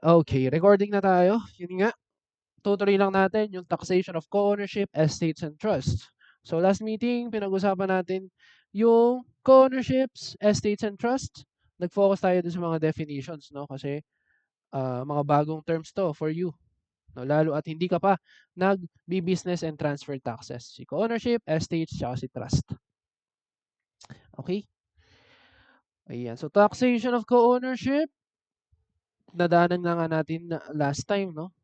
Okay, recording na tayo. Yun nga, tutuloy lang natin yung taxation of co-ownership, estates, and trusts. So last meeting, pinag-usapan natin yung co-ownerships, estates, and trusts. Nag-focus tayo dun sa mga definitions, no? Kasi mga bagong terms to for you. No? Lalo at hindi ka pa nag-business and transfer taxes. Si co-ownership, estates, tsaka si trust. Okay? Ayan. So taxation of co-ownership, nadaanan na nga natin last time, no?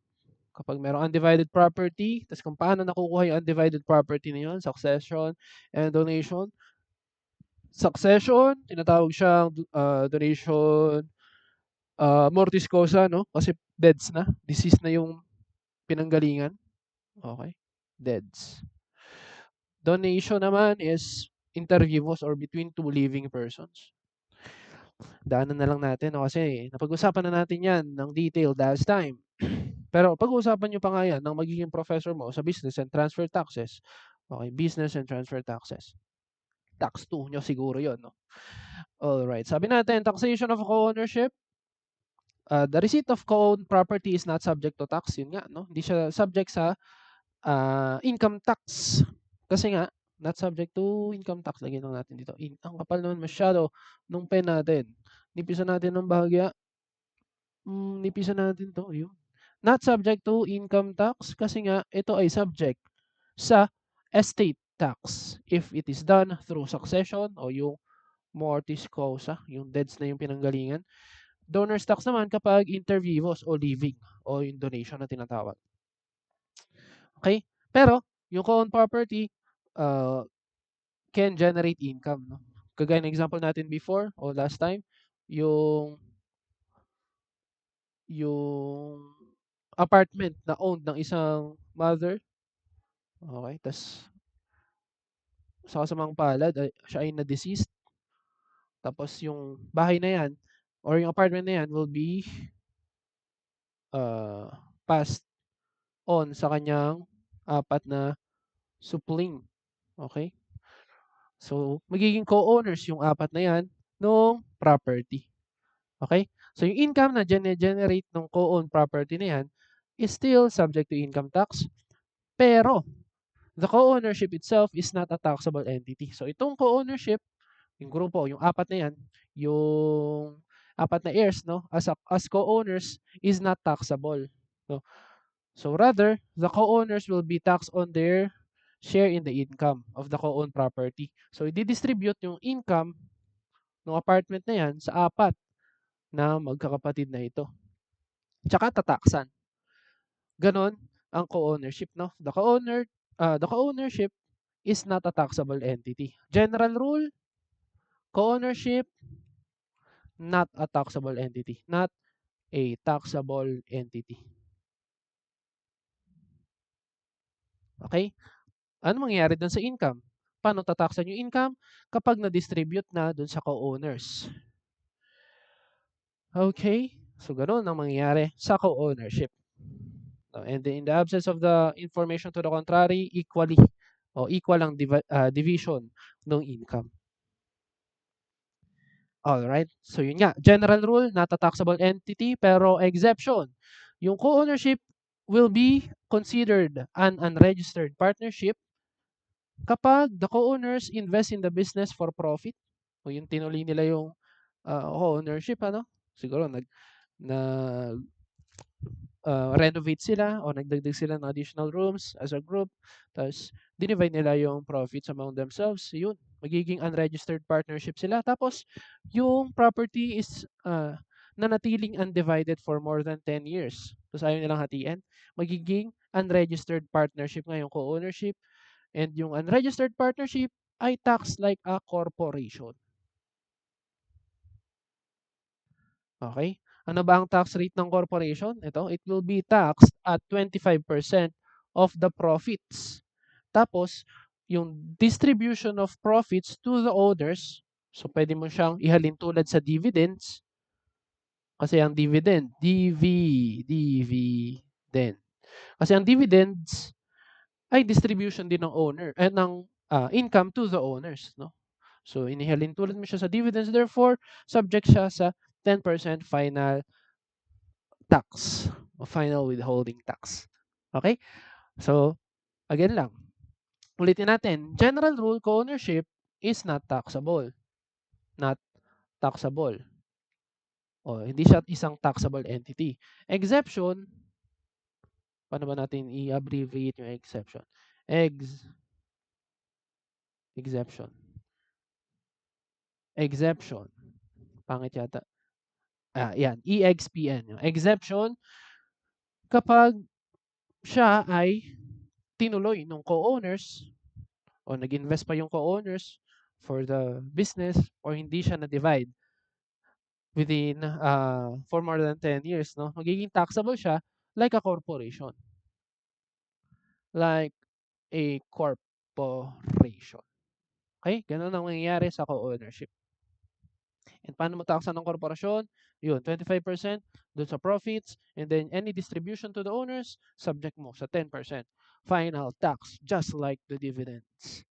Kapag merong undivided property, tas kung paano nakukuha yung undivided property na yun, succession and donation. Succession, tinatawag siyang donation mortis causa, no? Kasi deads na, deceased na yung pinanggalingan. Okay? Deads. Donation naman is inter vivos or between two living persons. Daanan na lang natin, no? Kasi napag-usapan na natin yan ng detail last time. Pero pag-uusapan nyo pa nga yan ng magiging professor mo sa business and transfer taxes. Okay, business and transfer taxes. Tax 2 nyo siguro yon, no? Alright, sabi natin, taxation of co-ownership. The receipt of co-owned property is not subject to tax. Yun nga, no? Hindi siya subject sa income tax. Kasi nga, not subject to income tax. Lagyan lang natin dito. Ang kapal naman masyado nung pen natin. Nipisan natin ng bahagya. Nipisan natin to. Yun. Not subject to income tax kasi nga ito ay subject sa estate tax if it is done through succession o yung mortis causa, yung deads na yung pinanggalingan. Donor's tax naman kapag inter vivos o living o yung donation na tinatawag. Okay? Pero yung co-owned property uh, can generate income. No? Kagaya ng example natin before o last time, yung apartment na owned ng isang mother. Okay, tas sa kasamang palad, siya ay na-deceased. Tapos yung bahay na yan or yung apartment na yan will be uh, passed on sa kanyang apat na supling. Okay? So, magiging co-owners yung apat na yan nung property. Okay? So, yung income na generate ng co-owned property na yan is still subject to income tax. Pero, the co-ownership itself is not a taxable entity. So, itong co-ownership, yung grupo, yung apat na yan, yung apat na heirs, no, as co-owners is not taxable. No? So rather, the co-owners will be taxed on their share in the income of the co-owned property. So i-distribute yung income ng apartment na yan sa apat na magkakapatid na ito. Tsaka tataksan. Ganon ang co-ownership, no? The co-ownership is not a taxable entity. General rule, co-ownership not a taxable entity, not a taxable entity. Okay? Ano mangyayari dun sa income? Paano tataksan yung income? Kapag na-distribute na dun sa co-owners. Okay? So, ganun ang mangyayari sa co-ownership. And in the absence of the information to the contrary, equal ang division ng income. Alright? So, yun nga. General rule, not a taxable entity, pero exception. Yung co-ownership will be considered an unregistered partnership kapag the co-owners invest in the business for profit. O yung tinuloy nila yung co-ownership, ano? Siguro na renovate sila o nagdagdag sila ng additional rooms as a group. Tapos, dinivide nila yung profits among themselves. Yun, magiging unregistered partnership sila. Tapos, yung property is nanatiling undivided for more than 10 years. Tapos, ayaw nilang hatiin. Magiging unregistered partnership nga yung co-ownership. And yung unregistered partnership ay taxed like a corporation. Okay? Ano ba ang tax rate ng corporation? Ito, it will be taxed at 25% of the profits. Tapos, yung distribution of profits to the owners, so pwede mo siyang ihalin tulad sa dividends. Kasi ang dividend, dividend. Kasi ang dividends ay distribution din ng owner, ng income to the owners, no? So, inihalin tulad mo siya sa dividends. Therefore, subject siya sa 10% final tax o final withholding tax. Okay? So, again lang, ulitin natin. General rule, co-ownership is not taxable. Not taxable. O, hindi siya isang taxable entity. Exception, paano ba natin i-abbreviate yung exception? Exception. Exception. Pangit yata. Yan. EXPN. Yung exception, kapag siya ay tinuloy ng co-owners o nag-invest pa yung co-owners for the business or hindi siya na-divide within for more than 10 years, no? Magiging taxable siya like a corporation. Like a corporation. Okay? Ganun ang mangyayari sa co-ownership. And paano mo taksan ng korporasyon? Yun, 25% dun sa profits, and then any distribution to the owners, subject mo sa 10% final tax, just like the dividends.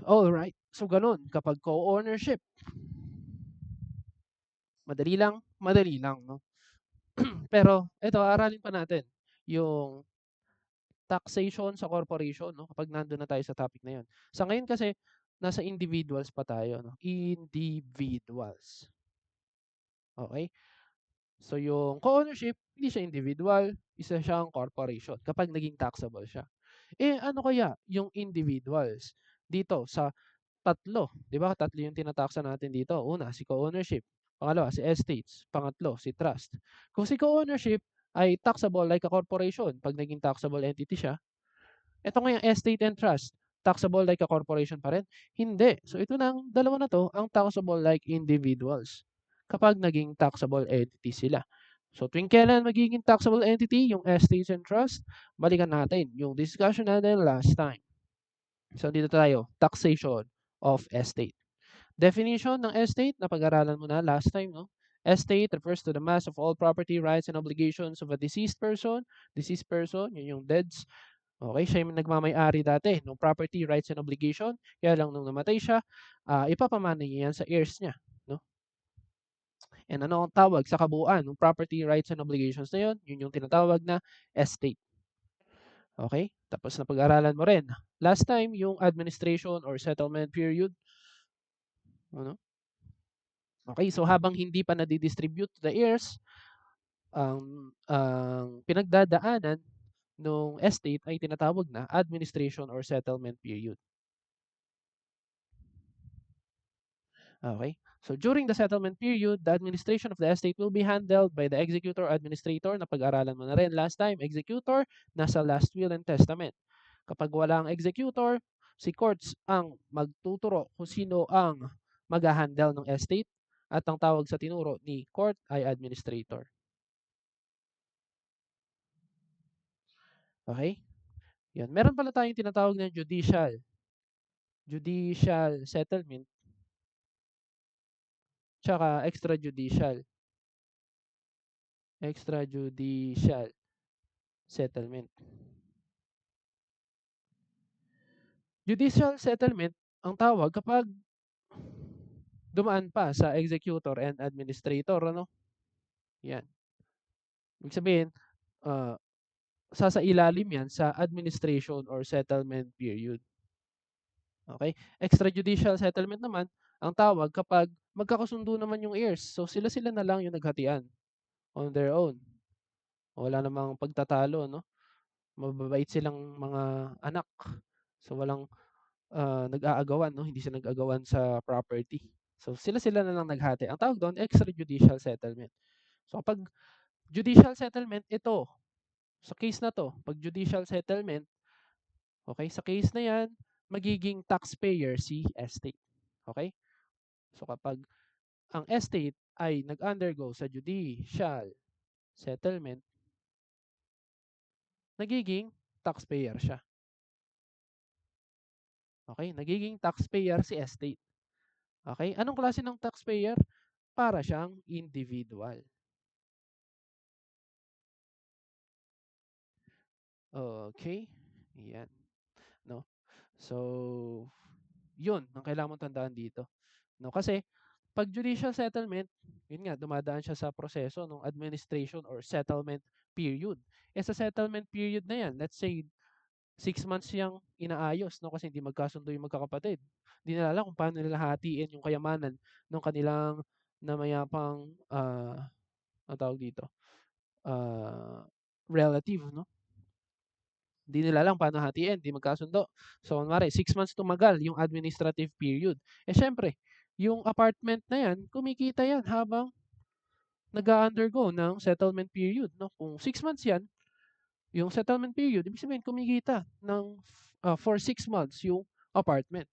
Alright, so ganun, kapag co-ownership, madali lang, no? Pero, ito, aralin pa natin, yung taxation sa corporation, no? Kapag nandun na tayo sa topic na yun. Sa ngayon kasi, nasa individuals pa tayo, no? Individuals. Okay? So, yung co-ownership, hindi siya individual, isa siyang corporation kapag naging taxable siya. Eh, ano kaya yung individuals? Dito sa tatlo, 'di ba? Tatlo yung tinataksa natin dito. Una, si co-ownership. Pangalawa, si estates. Pangatlo, si trust. Kung si co-ownership ay taxable like a corporation pag naging taxable entity siya, ito nga yung estate and trust, taxable like a corporation pa rin? Hindi. So ito nang dalawa na to ang taxable like individuals kapag naging taxable entity sila. So tuwing kailan magiging taxable entity yung estates and trust, balikan natin yung discussion natin last time. So dito tayo, taxation of estate. Definition ng estate, napag-aralan mo na last time, no? Estate refers to the mass of all property, rights, and obligations of a deceased person. Deceased person, yun yung deads. Okay, siya yung nagmamay-ari dati ng property, rights, and obligation. Kaya lang nung namatay siya, ipapamana niya yan sa heirs niya. No? And ano ang tawag sa kabuuan ng property, rights, and obligations na yun? Yun yung tinatawag na estate. Okay? Tapos napag-aralan mo rin. Last time, yung administration or settlement period. Ano? Okay, so habang hindi pa nadidistribute to the heirs, ang pinagdadaanan ng estate ay tinatawag na administration or settlement period. Okay? So during the settlement period, the administration of the estate will be handled by the executor administrator. Napag-aralan mo na rin last time, executor, nasa last will and testament. Kapag wala ang executor, si courts ang magtuturo kung sino ang mag-handle ng estate at ang tawag sa tinuro ni court ay administrator. Okay? Yan. Meron pala tayong tinatawag na judicial settlement, tsaka extrajudicial settlement. Judicial settlement ang tawag kapag dumaan pa sa executor and administrator, ano? Yan. Ibig sabihin, uh, sasailalim yan sa administration or settlement period. Okay? Extrajudicial settlement naman, ang tawag kapag magkakasundo naman yung heirs. So sila-sila na lang yung naghatian on their own. Wala namang pagtatalo, no? Mababait silang mga anak. So walang nag-aagawan, no? Hindi sila nag-aagawan sa property. So sila-sila na lang naghati. Ang tawag doon, extrajudicial settlement. So kapag judicial settlement, ito, sa case na to, pag judicial settlement, okay, sa case na yan, magiging taxpayer si estate. Okay? So kapag ang estate ay nag-undergo sa judicial settlement, nagiging taxpayer siya. Okay? Nagiging taxpayer si estate. Okay? Anong klase ng taxpayer? Para siyang individual. Okay? Yan. No? So, yun ang kailangan mong tandaan dito. No? Kasi, Pag judicial settlement, yun nga, dumadaan siya sa proseso ng administration or settlement period. Sa settlement period na yan, let's say 6 months yang inaayos, no, kasi hindi magkasundo yung magkakapatid. Hindi nila alam kung paano nila hatiin yung kayamanan ng kanilang namayapang, anong tawag dito, ah, relative, no? Hindi nila alam paano hatiin, hindi magkasundo. So, kunwari 6 months tumagal yung administrative period. Siyempre, yung apartment na yan, kumikita yan habang nag-a-undergo ng settlement period, no? Kung 6 months yan, yung settlement period, ibig sabihin kumikita ng for 6 months yung apartment.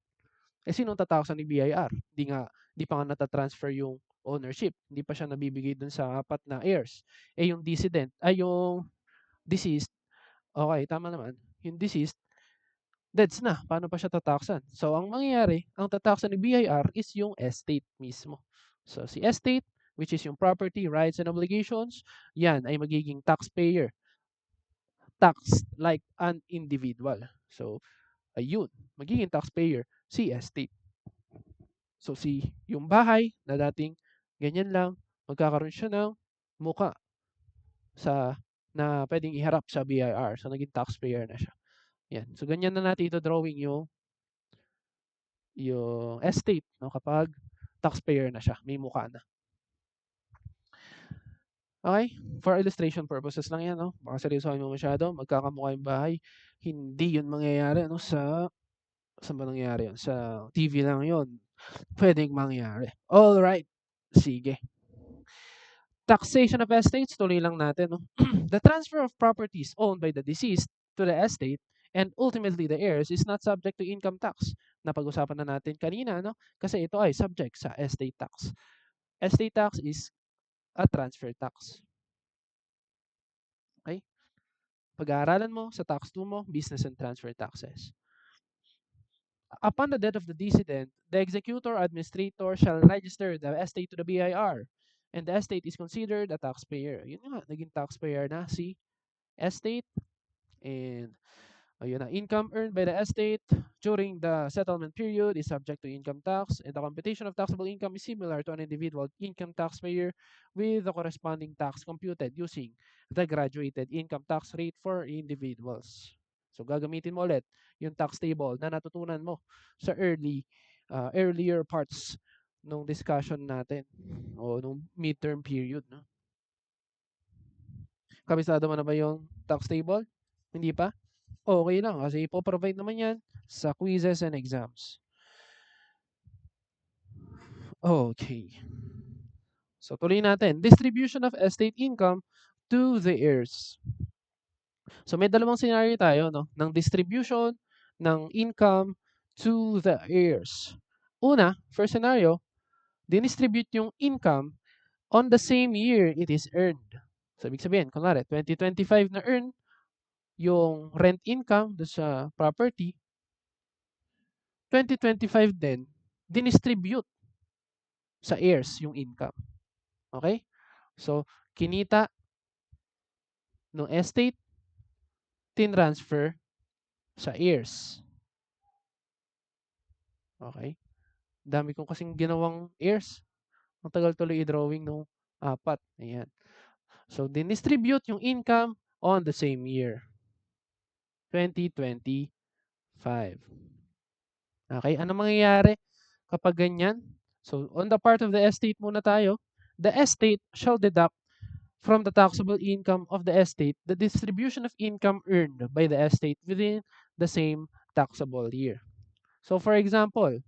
Sinong tataksan ni BIR? Hindi pa nga nata-transfer yung ownership. Hindi pa siya nabibigay dun sa apat na heirs. Yung yung deceased, okay, tama naman. Yung deceased, deads na. Paano pa siya tataksan? So, ang mangyayari, ang tataksan ni BIR is yung estate mismo. So, si estate, which is yung property, rights, and obligations, yan ay magiging taxpayer. Taxed like an individual. So, ayun, magiging taxpayer si estate. So, yung bahay na dating ganyan lang, magkakaroon siya ng muka na pwedeng iharap sa BIR. So, naging taxpayer na siya. Yan. So, ganyan na natin ito drawing yung estate, no, kapag taxpayer na siya, may mukha na. Okay? For illustration purposes lang yan, no? Baka seryosohin mo masyado, magkakamukha yung bahay. Hindi yun mangyayari, no? Saan ba nangyayari yun? Sa TV lang yun. Pwedeng mangyari. Alright. Sige. Taxation of estates, tuloy lang natin, no? The transfer of properties owned by the deceased to the estate and ultimately the heirs is not subject to income tax. Napag-usapan na natin kanina, no? Kasi ito ay subject sa estate tax. Estate tax is a transfer tax. Okay? Pag-aaralan mo sa tax 2 mo, business and transfer taxes. Upon the death of the decedent, the executor or administrator shall register the estate to the BIR, and the estate is considered a taxpayer. Yun nga, naging taxpayer na si estate. And ayun na, income earned by the estate during the settlement period is subject to income tax, and the computation of taxable income is similar to an individual income taxpayer with the corresponding tax computed using the graduated income tax rate for individuals. So gagamitin mo ulit yung tax table na natutunan mo sa earlier parts nung discussion natin o nung midterm period, no? Kabisado mo na ba yung tax table? Hindi pa? Okay lang kasi ipo-provide naman yan sa quizzes and exams. Okay. So tuloy natin. Distribution of estate income to the heirs. So may dalawang scenario tayo, no, ng distribution ng income to the heirs. Una, first scenario, dinistribute yung income on the same year it is earned. So ibig sabihin, kunwari 2025 na earn yung rent income do sa property, 2025 din, dinistribute sa heirs yung income. Okay? So, kinita ng estate, tinransfer sa heirs. Okay? Dami kong kasing ginawang heirs. Ang tagal tuloy i-drawing nung 4. Ayan. So, dinistribute yung income on the same year. 2025. Okay? Ano mangyayari kapag ganyan? So, on the part of the estate muna tayo. The estate shall deduct from the taxable income of the estate the distribution of income earned by the estate within the same taxable year. So, for example,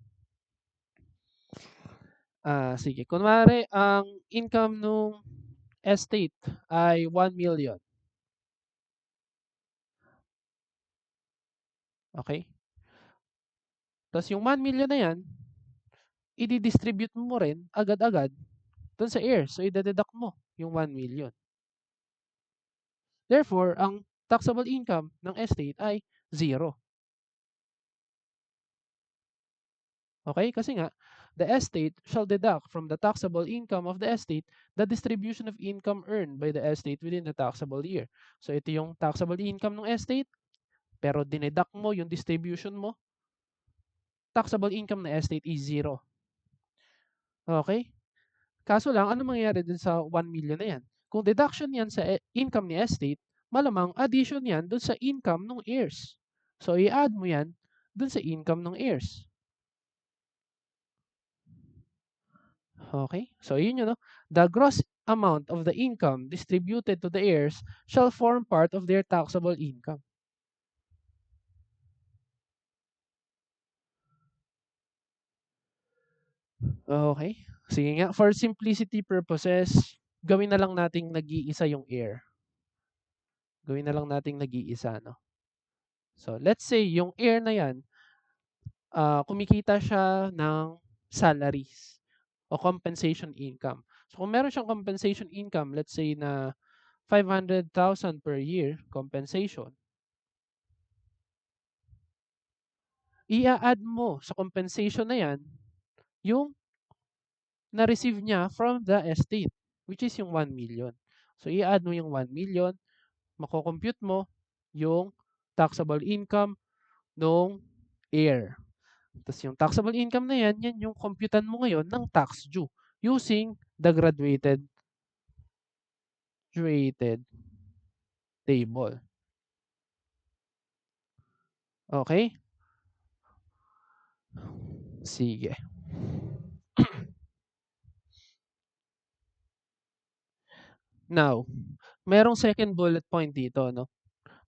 sige, kunwari, ang income nung estate ay 1 million. Okay? Tapos yung 1 million na yan, i-distribute mo rin agad-agad dun sa heirs. So, i-deduct mo yung 1 million. Therefore, ang taxable income ng estate ay 0. Okay? Kasi nga, the estate shall deduct from the taxable income of the estate the distribution of income earned by the estate within the taxable year. So, ito yung taxable income ng estate, pero dineduct mo yung distribution mo, taxable income na estate is 0. Okay? Kaso lang, ano mangyayari dun sa 1,000,000 na yan? Kung deduction yan sa income ni estate, malamang addition yan dun sa income ng heirs. So, i-add mo yan dun sa income ng heirs. Okay? So, yun yun, no? The gross amount of the income distributed to the heirs shall form part of their taxable income. Okay? Sige nga, for simplicity purposes, gawin na lang nating nag-iisa yung heir. Gawin na lang nating nag-iisa, no? So, let's say, yung heir na yan, kumikita siya ng salaries o compensation income. So, kung meron siyang compensation income, let's say na 500,000 per year compensation, i-add mo sa compensation na yan yung na-receive niya from the estate, which is yung 1,000,000. So, i-add mo yung 1,000,000, mako-compute mo yung taxable income nung heir. Tapos yung taxable income na yan, yan yung computan mo ngayon ng tax due using the graduated table. Okay? Sige. Now, merong second bullet point dito, no?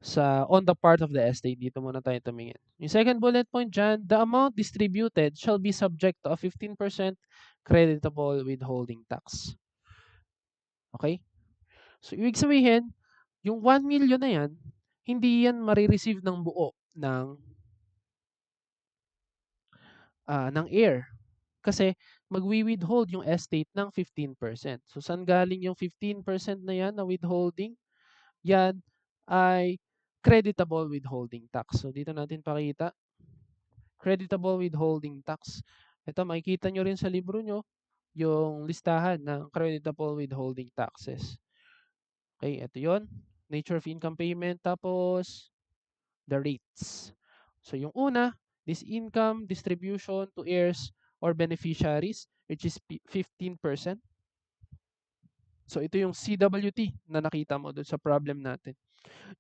Sa on the part of the estate, dito muna tayo tumingin. Yung second bullet point dyan, the amount distributed shall be subject to a 15% creditable withholding tax. Okay? So, ibig sabihin, yung 1,000,000 na yan, hindi yan marireceive ng buo ng heir. Kasi magwi-withhold yung estate ng 15%. So, saan galing yung 15% na yan na withholding? Yan ay creditable withholding tax. So, dito natin pakita. Creditable withholding tax. Ito, makikita nyo rin sa libro nyo yung listahan ng creditable withholding taxes. Okay, ito yon. Nature of income payment, tapos the rates. So, yung una, this income distribution to heirs or beneficiaries, which is 15%. So, ito yung CWT na nakita mo doon sa problem natin.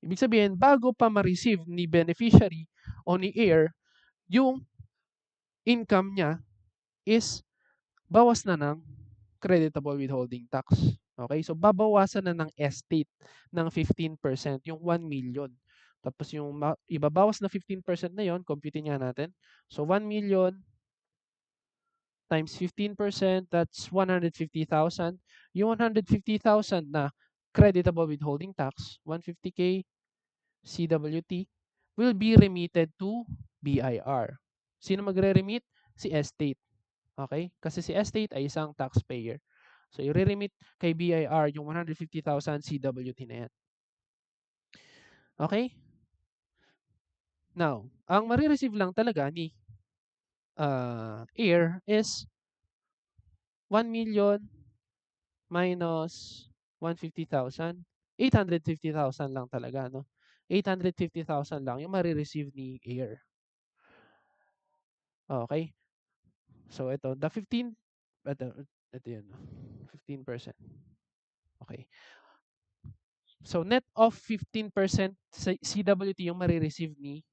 Ibig sabihin, bago pa ma-receive ni beneficiary o ni heir, yung income niya is bawas na ng creditable withholding tax. Okay? So, babawasan na ng estate ng 15%, yung 1,000,000. Tapos yung ibabawas na 15% na yon, computing nga natin. So, 1,000,000 times 15%, that's 150,000. Yung 150,000 na creditable withholding tax, 150K CWT, will be remitted to BIR. Sino magre-remit? Si estate. Okay? Kasi si estate ay isang taxpayer. So, i-remit kay BIR yung 150,000 CWT na yan. Okay? Now, ang marireceive lang talaga ni heir is 1,000,000 minus 150,000. 850,000 lang talaga, no? 850,000 lang yung marireceive ni heir. Okay? So, ito, the 15, ito yun, 15%. Okay. So, net of 15% CWT yung marireceive ni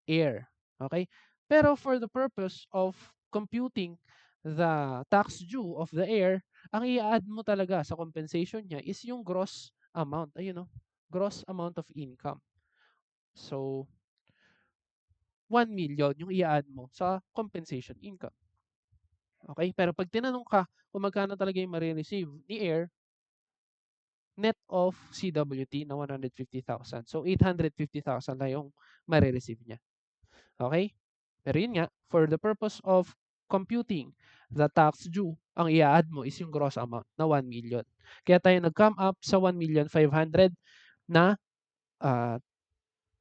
heir. Okay? Pero for the purpose of computing the tax due of the heir, ang i-add mo talaga sa compensation niya is yung gross amount. Ayun, no? Gross amount of income. So, 1,000,000 yung i-add mo sa compensation income. Okay? Pero pag tinanong ka kung magkano talaga yung marireceive ni heir, net of CWT na 150,000. So, 850,000 na yung marireceive niya. Okay? Pero yun nga, for the purpose of computing the tax due, ang i-add mo is yung gross amount na 1,000,000. Kaya tayo nag-come up sa 1,500,000 na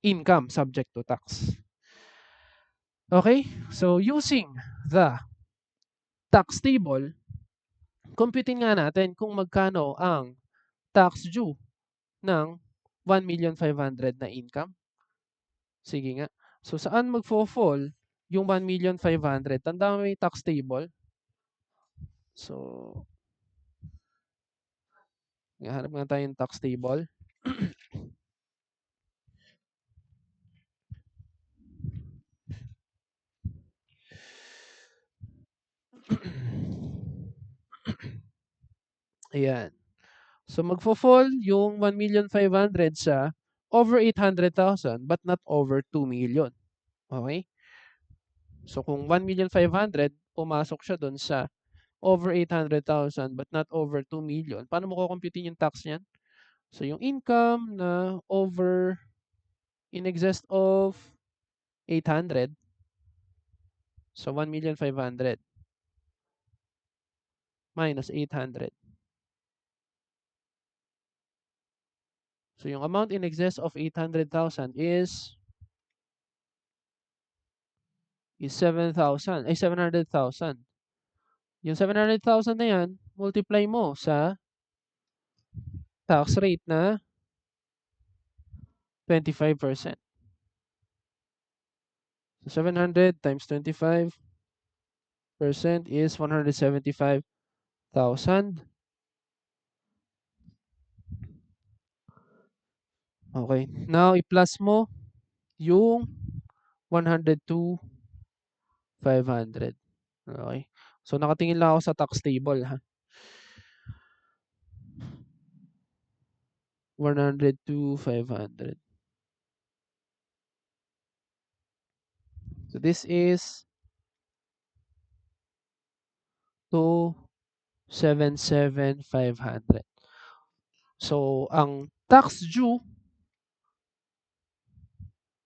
income subject to tax. Okay? So, using the tax table, computing nga natin kung magkano ang tax due ng 1,500,000 na income. Sige nga. So, saan magfo-fall yung 1,500,000? Tandaan mo yung tax table. So, hanap nga tayo ng tax table. Ayan. So, magfo-fall yung 1,500,000 sa over 800,000 but not over 2,000,000. Okay? So, kung 1,500,000, pumasok siya doon sa over 800,000 but not over 2,000,000. Paano mo kukumputin yung tax niyan? So, yung income na over in excess of 800, so 1,500,000 minus 800. So, yung amount in excess of 800,000 is 7,000, ay 700,000. Yung 700,000 na yan, multiply mo sa tax rate na 25%. So 700 times 25% is 175,000. Okay. Now, i-plus mo yung 102,500. Okay. So, nakatingin lang ako sa tax table, ha. 102,500. So, this is 277,500. So, ang tax due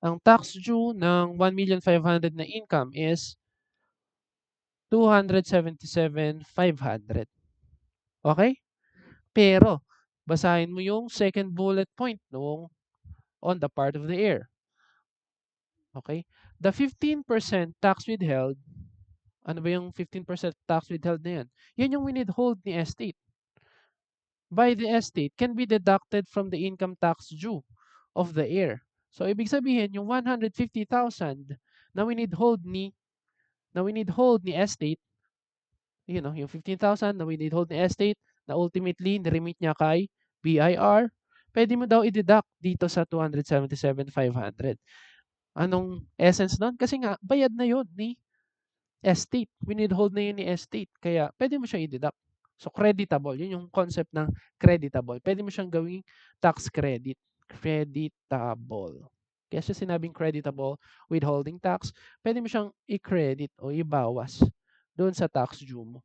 ng 1,500,000 na income is 277,500. Okay? Pero, basahin mo yung second bullet point nung on the part of the heir. Okay? The 15% tax withheld, ano ba yung 15% tax withheld na yan? Yan yung winithhold ni estate. By the estate can be deducted from the income tax due of the heir. So, ibig sabihin, yung 150,000 na winithhold ni estate, yung 15,000 na winithhold ni estate, na ultimately, niremit niya kay BIR, pwede mo daw i-deduct dito sa 277,500. Anong essence nun? Kasi nga, bayad na yun ni estate. Winithhold na yun ni estate. Kaya, pwede mo siya i-deduct. So, creditable. Yun yung concept ng creditable. Pwede mo siyang gawing tax credit. Creditable. Kaya siya sinabing creditable withholding tax, pwede mo siyang i-credit o ibawas doon sa tax due mo.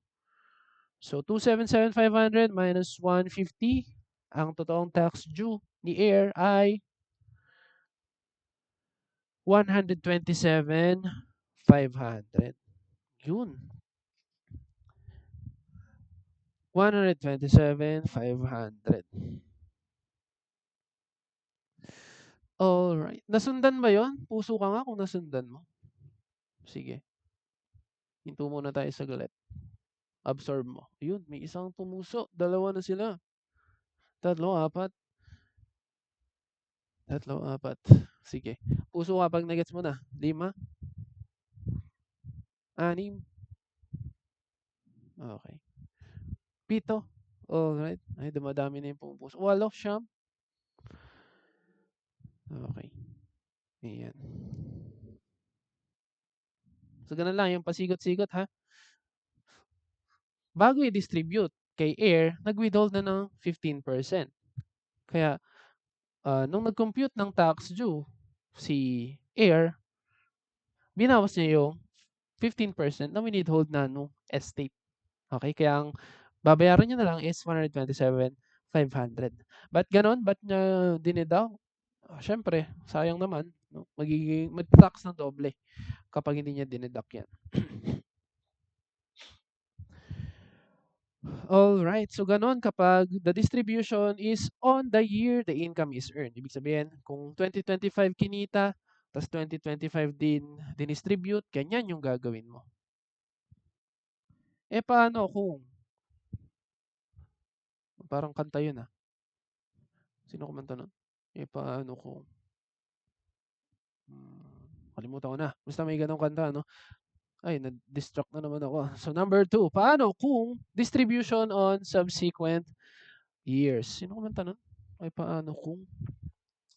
So, 277,500 minus 150, ang totoong tax due ni heir ay 127,500. Yun. 127,500. Alright. Nasundan ba yon? Puso ka nga kung nasundan mo. Sige. Hinto muna tayo saglit. Absorb mo. Yun, may isang pumuso. Dalawa na sila. Tatlo, apat. Tatlo, apat. Sige. Puso ka pag nagets mo na. 5. 6. Okay. 7. Alright. Ay, dumadami na yung pumupuso. 8. 9. Okay. Ayan. So, ganun lang. Yung pasigot-sigot, ha? Bago i-distribute kay heir, nag-withhold na ng 15%. Kaya, nung nag-compute ng tax due si heir, binawas niya yung 15% na winithhold na nung estate. Okay? Kaya ang babayaran niya na lang is 127,500. Ba't ganon? Ba't niya dinidaw? Siyempre, sayang naman. No? Mag-tax ng doble kapag hindi niya dinidak yan. Alright, so ganon kapag the distribution is on the year the income is earned. Ibig sabihin, kung 2025 kinita, tapos 2025 din dinistribute, ganyan yung gagawin mo. Paano kung, parang kanta yun ah. Sino kumanta nun? Paano kung, kalimutan ko na. Basta may ganong kanta, no? Ay, na-distract na naman ako. So, number 2, paano kung distribution on subsequent years? Sino kumanta nun? Ay, paano kung?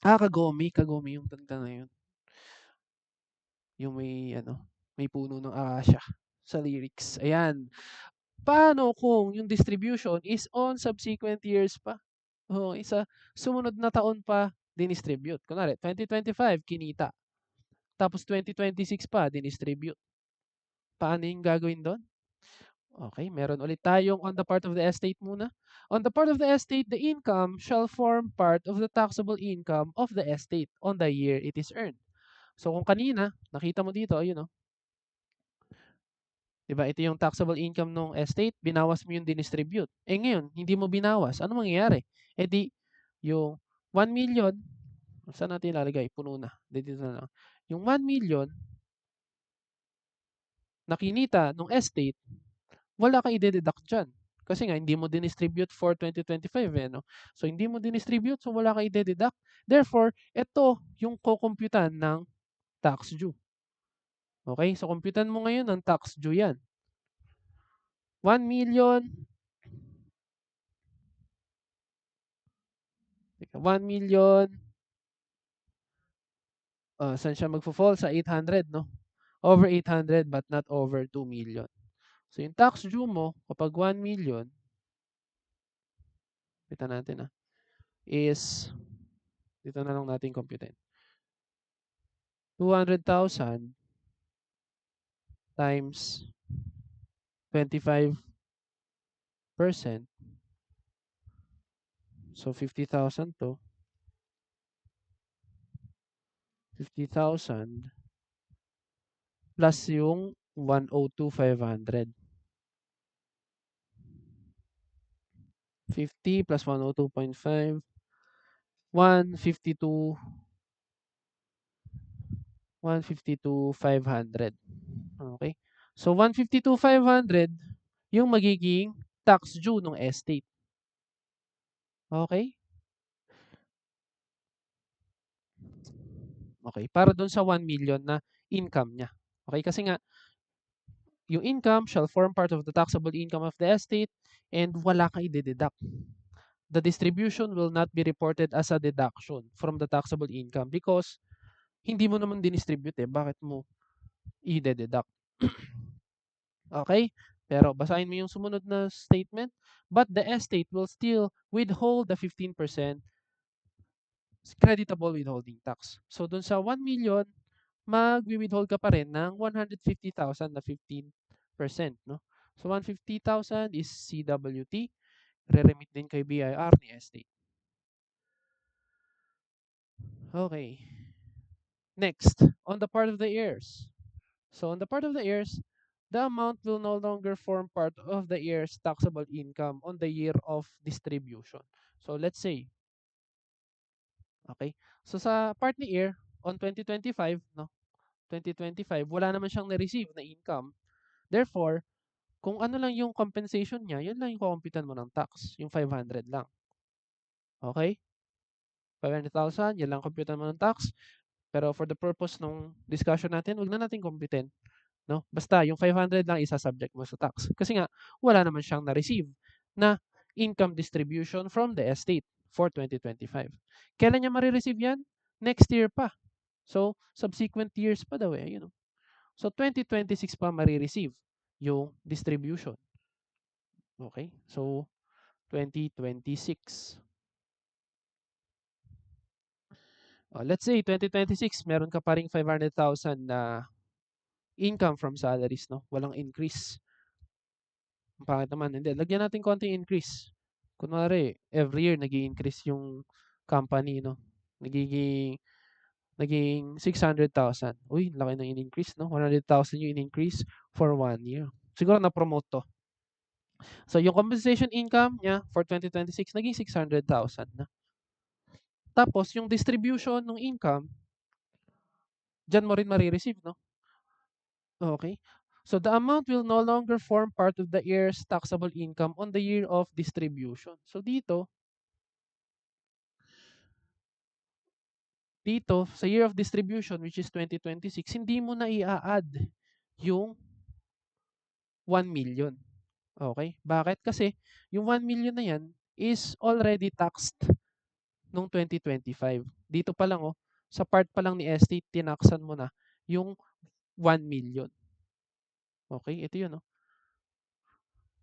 Kagome yung kanta na yun. Yung may, may puno ng akasya sa lyrics. Ayan. Paano kung yung distribution is on subsequent years pa? Oo, isa sumunod na taon pa dinistribute. Kunwari, 2025, kinita. Tapos 2026 pa, dinistribute. Paano yung gagawin doon? Okay, meron ulit tayong on the part of the estate muna. On the part of the estate, the income shall form part of the taxable income of the estate on the year it is earned. So kung kanina, nakita mo dito, ayun, 'di ba? Ito yung taxable income ng estate, binawas mo yung dinistribute. Eh ngayon, hindi mo binawas, ano mangyayari? Eh di, yung 1,000,000, saan natin ilalagay? Puno na. Dito na lang. Yung 1,000,000 na kinita ng estate, wala kang ide-deduct dyan. Kasi nga, hindi mo dinistribute for 2025, eh, no? So, hindi mo dinistribute, so wala kang ide-deduct. Therefore, ito yung kukumputan ng tax due. Okay? So, kumputan mo ngayon ng tax due yan. 1,000,000, 1,000,000, saan siya magfo-fall? Sa 800, no? Over 800 but not over 2,000,000. So, yung tax due mo, kapag 1,000,000, kita natin, is, dito na lang natin computin. 200,000 times 25%. So, 50,000 to. 50,000 plus yung 102,500. 50 plus 102.5, 152, 152,500. Okay? So, 152,500 yung magiging tax due ng estate. Okay? Okay. Para doon sa 1,000,000 na income niya. Okay? Kasi nga, yung income shall form part of the taxable income of the estate and wala kang i-deduct. The distribution will not be reported as a deduction from the taxable income because hindi mo naman dinistribute eh. Bakit mo i-deduct? Okay? Pero basahin mo yung sumunod na statement. But the estate will still withhold the 15% creditable withholding tax. So, dun sa 1,000,000, magwi-withhold ka pa rin ng 150,000 na 15%, no? So, 150,000 is CWT. Re-remit din kay BIR ni estate. Okay. Next, on the part of the heirs. So, on the part of the heirs, the amount will no longer form part of the heir's taxable income on the year of distribution. So, let's say, okay, so sa part ni heir, on 2025, no, 2025, wala naman siyang na-receive na income. Therefore, kung ano lang yung compensation niya, yun lang yung kukumpitan mo ng tax, yung 500 lang. Okay? 500,000, yan lang kumpitan mo ng tax. Pero for the purpose ng discussion natin, wag na natin kumpitin. No? Basta yung 500 lang isa-subject mo sa tax. Kasi nga, wala naman siyang na-receive na income distribution from the estate for 2025. Kailan niya marireceive yan? Next year pa. So, subsequent years pa daw eh. So, 2026 pa marireceive yung distribution. Okay? So, 2026. Let's say, 2026, meron ka pa ring 500,000 na income from salaries, no? Walang increase. Ang pangit naman. Hindi, lagyan natin konting increase. Kunwari, every year, nag-i-increase yung company, no? Naging 600,000. Uy, laki na in-increase, no? 100,000 yung in-increase for 1 year. Siguro na-promote to. So, yung compensation income niya for 2026, naging 600,000 na. Tapos, yung distribution ng income, dyan mo rin marireceive, no? Okay. So, the amount will no longer form part of the heir's taxable income on the year of distribution. So, dito, sa year of distribution, which is 2026, hindi mo na i-add yung 1,000,000. Okay? Bakit? Kasi yung 1,000,000 na yan is already taxed nung 2025. Dito pa lang, oh, sa part pa lang ni estate, tinaksan mo na yung 1,000,000. Okay? Ito yun, oh.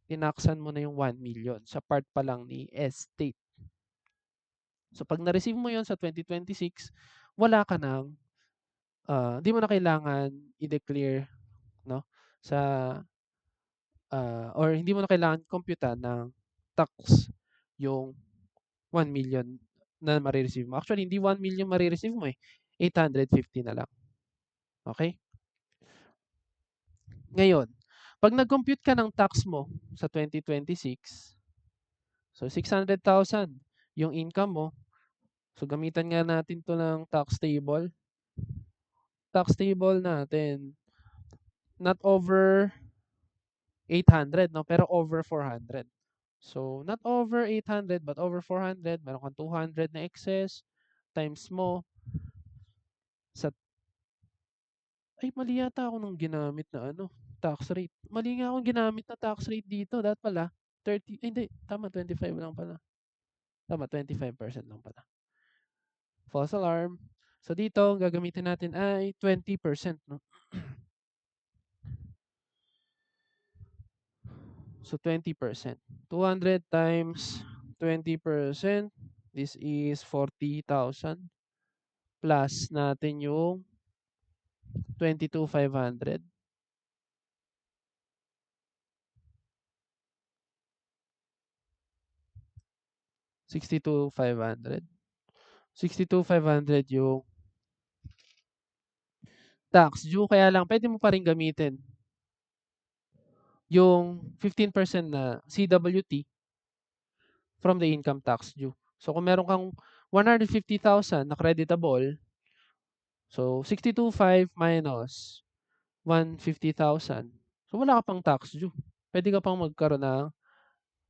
Tinaksan mo na yung 1,000,000 sa part pa lang ni estate. So, pag na-receive mo yon sa 2026, wala ka ng, di mo na kailangan i-declare, no, sa, or hindi mo na kailangan computan ng tax yung 1,000,000 na mare-receive mo. Actually, hindi 1,000,000 mare-receive mo, eh, 850 na lang. Okay? Ngayon, 'pag nag-compute ka ng tax mo sa 2026, so 600,000 yung income mo. So, gamitan nga natin 'to ng tax table. Tax table natin, not over 800, no, pero over 400. So, not over 800 but over 400, meron kang 200 na excess, times mo sa, ay mali yata ako nung ginamit na ano, tax rate. Mali nga akong ginamit na tax rate dito. Dapat pala 30, ay hindi, tama 25 lang pala. Tama 25% lang pala. False alarm. So dito, ang gagamitin natin ay 20%, no? So 20%. 200 times 20%, this is 40,000. Plus natin yung 22,500. 62,500. 62,500 yung tax due, kaya lang pwede mo pa rin gamitin yung 15% na CWT from the income tax due. So kung meron kang 150,000 na creditable, so 62,500 minus 150,000. So wala ka pang tax due. Pwede ka pang magkaroon ng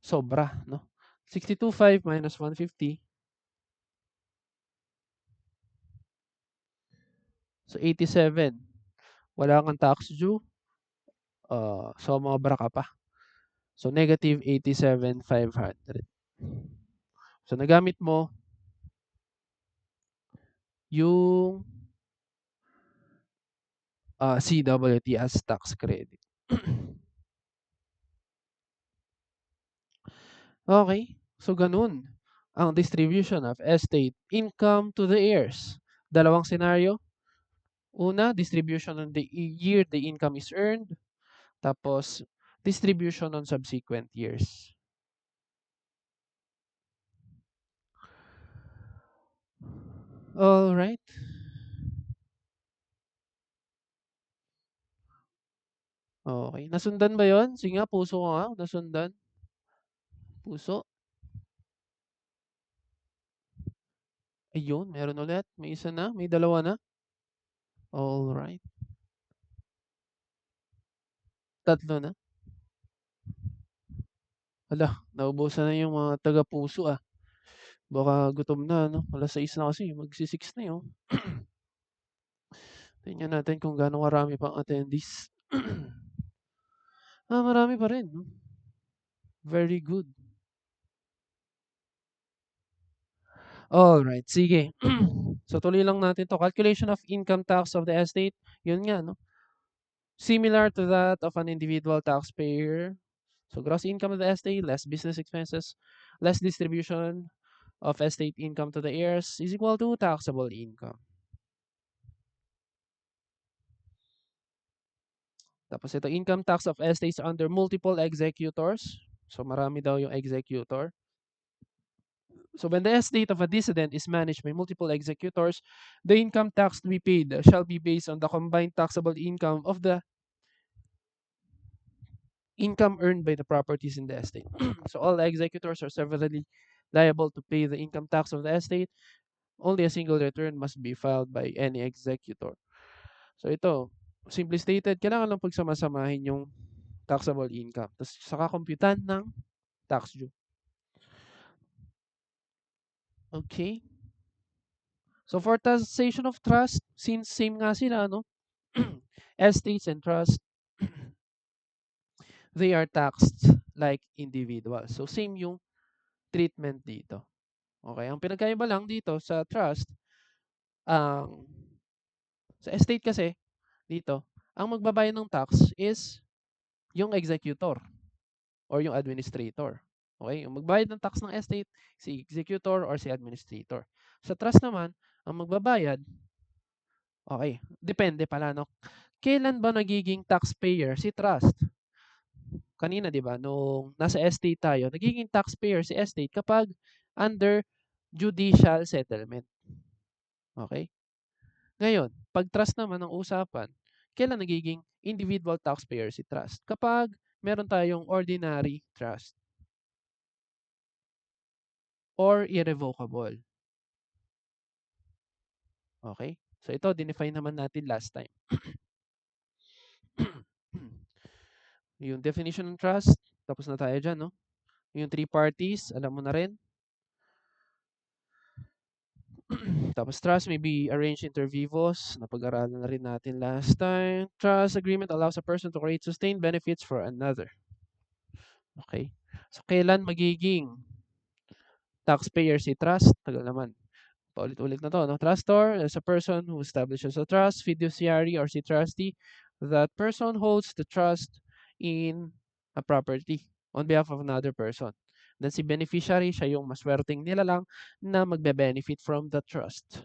sobra, no? 62,500 minus 150. So 87. Wala kang tax due. So mabra ka pa. So negative 87,500. So nagamit mo yung CWT as tax credit. Okay, so ganun ang distribution of estate income to the heirs. Dalawang scenario. Una, distribution on the year the income is earned. Tapos, distribution on subsequent years. All right. Okay. Nasundan ba yon? Sige nga, puso ko nga. Nasundan. Puso. Ayun, meron ulit. May isa na. May dalawa na. All right. Tatlo na. Hala, naubusan na yung mga taga-puso ah. Baka gutom na, no? Alas 6 na kasi. Magsi-6 na yun. Tingnan natin kung gaano karami pang attendees. Marami pa rin, no? Very good. All right, sige. So tuloy lang natin to. Calculation of income tax of the estate. Yun nga, no? Similar to that of an individual taxpayer. So gross income of the estate, less business expenses, less distribution of estate income to the heirs is equal to taxable income. Tapos ito, income tax of estates under multiple executors. So marami daw yung executor. So when the estate of a decedent is managed by multiple executors, the income tax to be paid shall be based on the combined taxable income of the income earned by the properties in the estate. So all executors are severally liable to pay the income tax of the estate. Only a single return must be filed by any executor. So ito, simply stated, kailangan lang pagsama-samahin yung taxable income. Tapos saka computan ng tax due. Okay. So for taxation of trust, since same nga sila, no? Estates and trust, they are taxed like individuals. So, same yung treatment dito. Okay? Ang pinagkaiba lang dito sa trust, ang sa estate kasi, dito, ang magbabayad ng tax is yung executor or yung administrator. Okay? Yung magbayad ng tax ng estate, si executor or si administrator. Sa trust naman, ang magbabayad, okay, depende pala, no? Kailan ba nagiging taxpayer si trust? Kanina, di ba, nung nasa estate tayo, nagiging taxpayer si estate kapag under judicial settlement. Okay? Ngayon, pag trust naman ang usapan, kailan nagiging individual taxpayer si trust? Kapag meron tayong ordinary trust or irrevocable. Okay? So ito, dinefine naman natin last time. Yung definition ng trust, tapos na tayo dyan, no? Yung three parties, alam mo na rin. Tapos trust may be arranged inter vivos. Napag-aralan na rin natin last time. Trust agreement allows a person to create sustained benefits for another. Okay? So, kailan magiging taxpayer si trust? Tagal naman. Paulit-ulit na to, no? Trustor is a person who establishes a trust, fiduciary or si trustee. That person holds the trust in a property on behalf of another person. Then si beneficiary, siya yung maswerteng nila lang na magbe-benefit from the trust.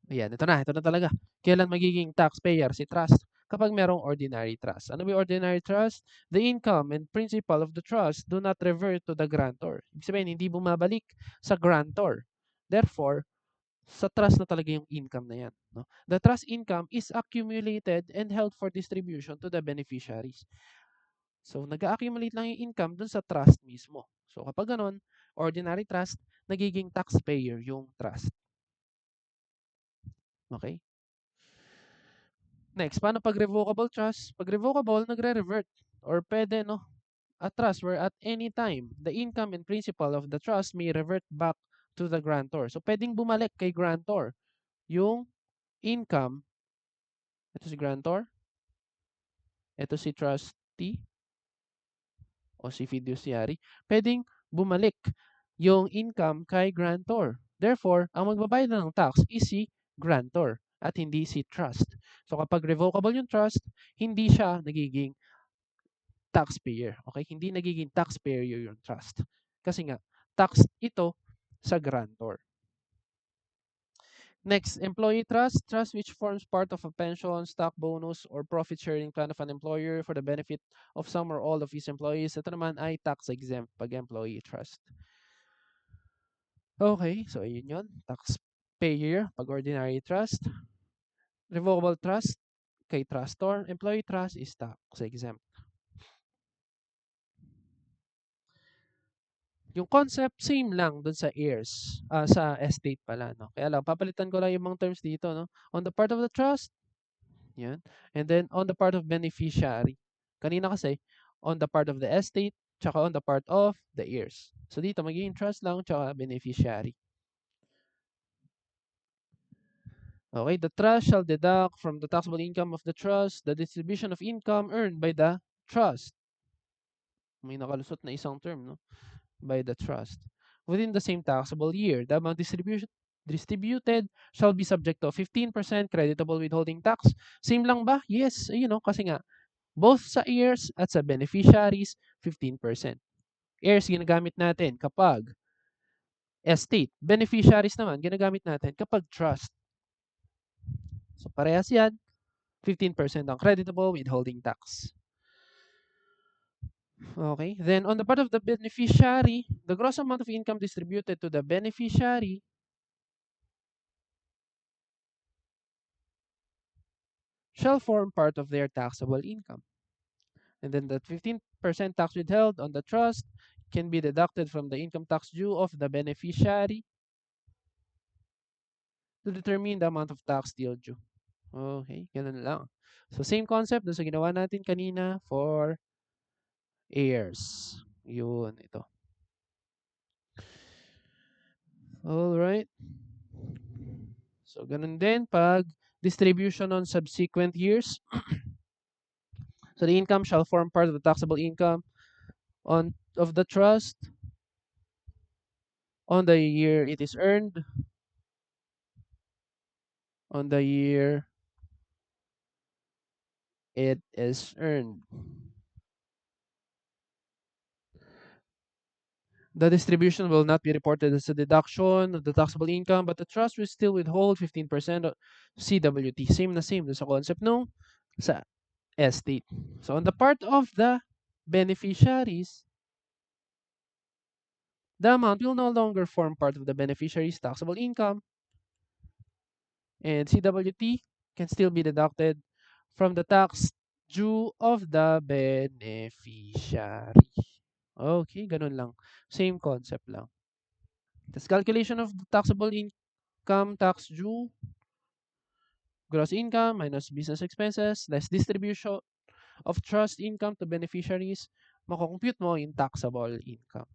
Ayan, ito na talaga. Kailan magiging taxpayer si trust? Kapag merong ordinary trust. Ano ba yung ordinary trust? The income and principal of the trust do not revert to the grantor. Ibig sabihin, hindi bumabalik sa grantor. Therefore, sa trust na talaga yung income na yan. No? The trust income is accumulated and held for distribution to the beneficiaries. So, nag-accumulate lang yung income dun sa trust mismo. So, kapag ganun, ordinary trust, nagiging taxpayer yung trust. Okay? Next, paano pag revocable trust? Pag revocable, nagre-revert. Or pwede, no? A trust where at any time, the income and principal of the trust may revert back to the grantor. So, pwedeng bumalik kay grantor yung income. Ito si grantor. Ito si trustee o si fiduciary. Pwedeng bumalik yung income kay grantor. Therefore, ang magbabayad ng tax is si grantor at hindi si trust. So, kapag revocable yung trust, hindi siya nagiging taxpayer. Okay? Hindi nagiging taxpayer yung trust. Kasi nga, tax ito sa grantor. Next, employee trust. Trust which forms part of a pension, stock bonus, or profit sharing plan of an employer for the benefit of some or all of his employees. Ito naman ay tax exempt pag employee trust. Okay, so ayun yun. Taxpayer pag ordinary trust. Revocable trust kay trustor. Employee trust is tax exempt. Yung concept, same lang dun sa heirs, sa estate pala, no? Kaya lang, papalitan ko lang yung mga terms dito, no? On the part of the trust, yan. And then, on the part of beneficiary. Kanina kasi, on the part of the estate, tsaka on the part of the heirs. So, dito, magiging trust lang, tsaka beneficiary. Okay, the trust shall deduct from the taxable income of the trust the distribution of income earned by the trust. May nakalusot na isang term, no? By the trust within the same taxable year. The amount distributed shall be subject to 15% creditable withholding tax. Same lang ba? Yes, kasi nga, both sa heirs at sa beneficiaries, 15%. Heirs, ginagamit natin kapag estate. Beneficiaries naman, ginagamit natin kapag trust. So, parehas yan. 15% ang creditable withholding tax. Okay. Then, on the part of the beneficiary, the gross amount of income distributed to the beneficiary shall form part of their taxable income. And then the 15% tax withheld on the trust can be deducted from the income tax due of the beneficiary to determine the amount of tax still due. Okay, ganun lang. So, same concept doon sa ginawa natin kanina for heirs. Yun, ito. Alright. So, ganun din pag distribution on subsequent years. So the income shall form part of the taxable income of the trust on the year it is earned, on the year it is earned. The distribution will not be reported as a deduction of the taxable income, but the trust will still withhold 15% of CWT. Same na same sa concept nung sa estate. So on the part of the beneficiaries, the amount will no longer form part of the beneficiary's taxable income, and CWT can still be deducted from the tax due of the beneficiary. Okay, ganun lang. Same concept lang. This calculation of the taxable income tax due, gross income minus business expenses, less distribution of trust income to beneficiaries, makocompute mo yung taxable income.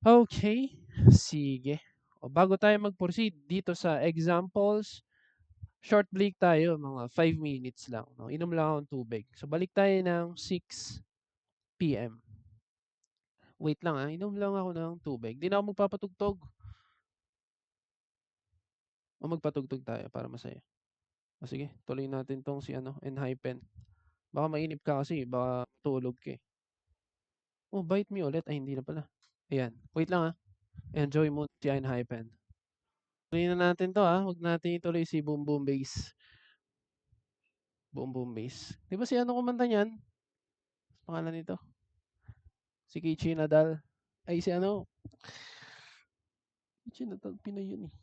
Okay, sige. O, bago tayo mag-proceed dito sa examples, short break tayo, mga 5 minutes lang. No? Inom lang akong tubig. So, balik tayo ng 6 p.m. Wait lang inom lang ako ng tubig. Di na ako magpapatugtog. O magpatugtog tayo para masaya. O sige, tuloy natin tong si Enhypen. Baka mainip ka kasi, baka tulog ka eh. Oh, bite me ulit. Ay, hindi na pala. Ayan. Wait lang Enjoy mo si Enhypen. Tuloy na natin to Huwag natin ituloy si Boom Boom Bass. Boom Boom Bass. Di ba si kumanta niyan? Pangalan nito? Si Kichi Nadal. Ay, si Kichi Nadal. Pinoy yun eh.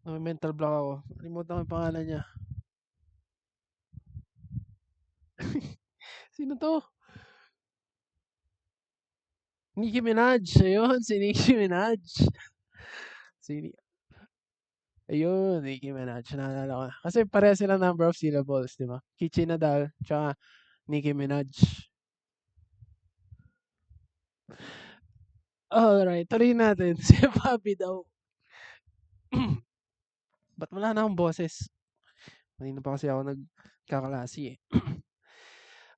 May mental block ako. Kalimutan ko yung pangalan niya. Sino to? Nicki Minaj. Ayun, si Nicki Minaj. Ayun, Nicki Minaj. Naalala ko. Kasi pareha sila number of syllables, di ba? Kichi Nadal, tsaka Nicki Minaj. Alright, tuloy natin. Si Bobby daw. Ba't wala na akong boses? Kanina pa kasi ako nagkakalasi eh.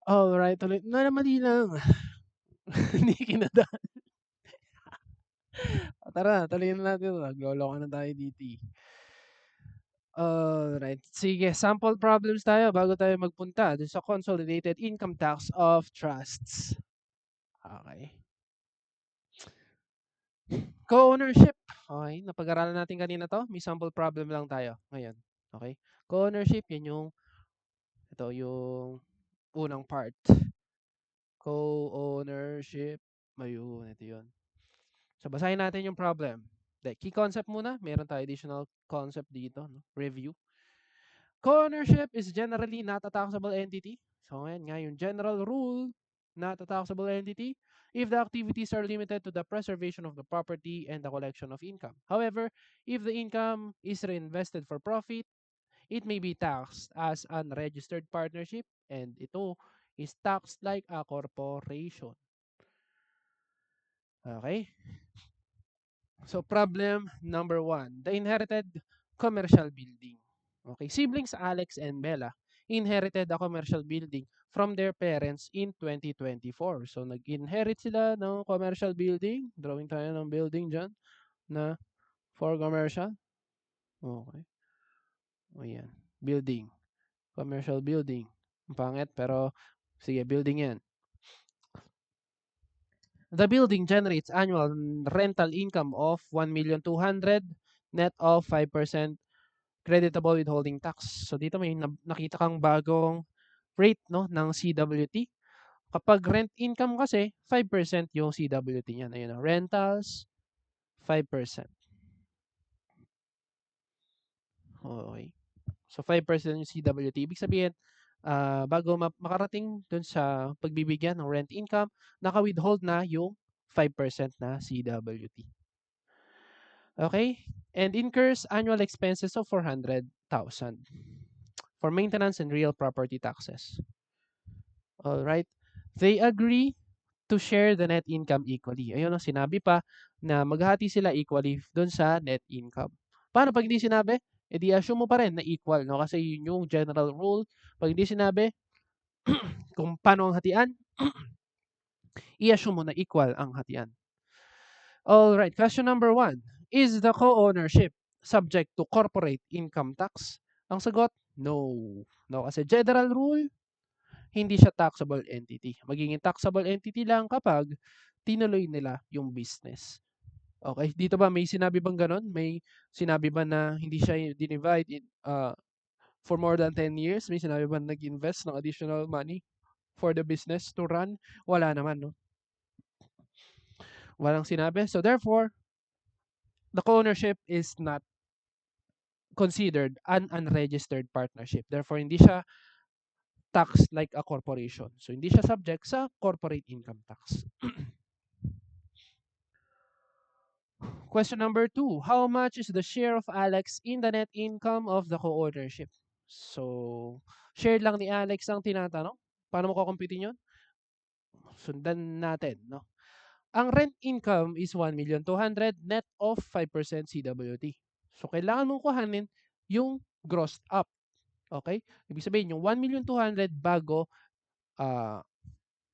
Alright, tuloy. Mali lang. Nicki Nadal. Tara, tuloy na natin. Nagloloko na tayo dito. Alright. Sige, sample problems tayo bago tayo magpunta dun sa consolidated income tax of trusts. Okay. Co-ownership. Okay, napag-aralan natin kanina to. May sample problem lang tayo ngayon. Okay? Co-ownership, yung unang part. Co-ownership. Ayun, ito yun. So, basahin natin yung problem. Key concept muna. Meron tayo additional concept dito. No? Review. Co-ownership is generally not a taxable entity. So, ngayon nga yung general rule, not a taxable entity, if the activities are limited to the preservation of the property and the collection of income. However, if the income is reinvested for profit, it may be taxed as an unregistered partnership and ito is taxed like a corporation. Okay? So, problem number 1, the inherited commercial building. Okay, siblings Alex and Bella inherited a commercial building from their parents in 2024. So, nag-inherit sila ng commercial building. Drawing tayo ng building dyan na for commercial. Okay. O yan. Building. Commercial building. Ang pangit pero sige, building yan. The building generates annual rental income of 1,200,000 net of 5% creditable withholding tax. So dito may nakita kang bagong rate ng CWT. Kapag rent income kasi, 5% yung CWT niyan. Ayun, rentals, 5%. Okay. So 5% yung CWT. Ibig sabihin, bago makarating dun sa pagbibigyan ng rent income, naka-withhold na yung 5% na CWT. Okay? And incurs annual expenses of 400,000 for maintenance and real property taxes. All right. They agree to share the net income equally. Ayun ang sinabi pa na maghati sila equally doon sa net income. Paano pag hindi sinabi? di assume mo pa rin na equal, no? Kasi yun yung general rule. Pag hindi sinabi kung paano ang hatian, i-assume mo na equal ang hatian. Alright, question number 1. Is the co-ownership subject to corporate income tax? Ang sagot, no. No, kasi general rule, hindi siya taxable entity. Magiging taxable entity lang kapag tinuloy nila yung business. Okay, dito ba may sinabi bang ganon? May sinabi ba na hindi siya dinivide for more than 10 years? May sinabi ba na nag-invest ng additional money for the business to run? Wala naman, no? Walang sinabi. So therefore, the co-ownership is not considered an unregistered partnership. Therefore, hindi siya taxed like a corporation. So, hindi siya subject sa corporate income tax. Question number 2. How much is the share of Alex in the net income of the co-ownership? So, share lang ni Alex ang tinatanong. Paano mo kukumpitin yun? Sundan natin, no? Ang rent income is 1,200,000 net of 5% CWT. So, kailangan mong kuhanin yung grossed up. Okay? Ibig sabihin, yung 1,200,000 bago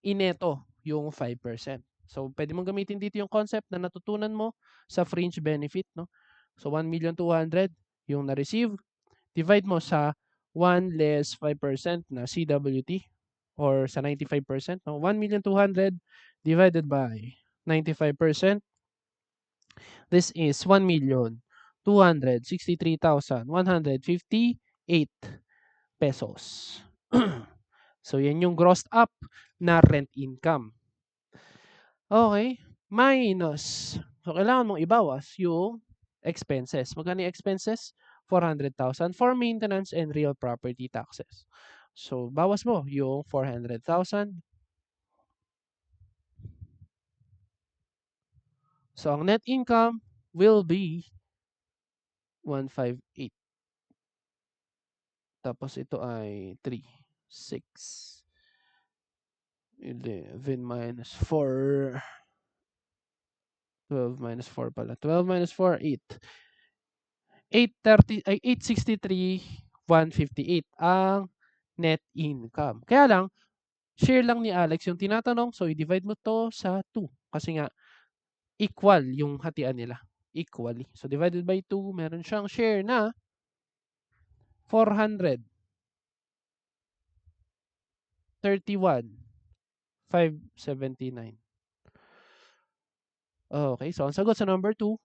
ineto yung 5%. So, pwede mong gamitin dito yung concept na natutunan mo sa fringe benefit, no? So, 1,200,000 yung na-receive. Divide mo sa 1 less 5% na CWT or sa 95%. No? 1,200,000 divided by 95%. This is 1,263,158 pesos. So, yan yung grossed up na rent income. Okay, minus. So, kailangan mong ibawas yung expenses. Magkano yung expenses? 400,000 for maintenance and real property taxes. So, bawas mo yung 400,000. So, ang net income will be 158. Tapos ito ay 3, 6, 11 minus 4. 12 minus 4 pala. 12 minus 4, 8. 830 ay 863,158 ang net income. Kaya lang, share lang ni Alex yung tinatanong, so i-divide mo to sa 2 kasi nga equal yung hatian nila. Equally. So divided by 2, meron siyang share na 431,579. Okay, so ang sagot sa number 2,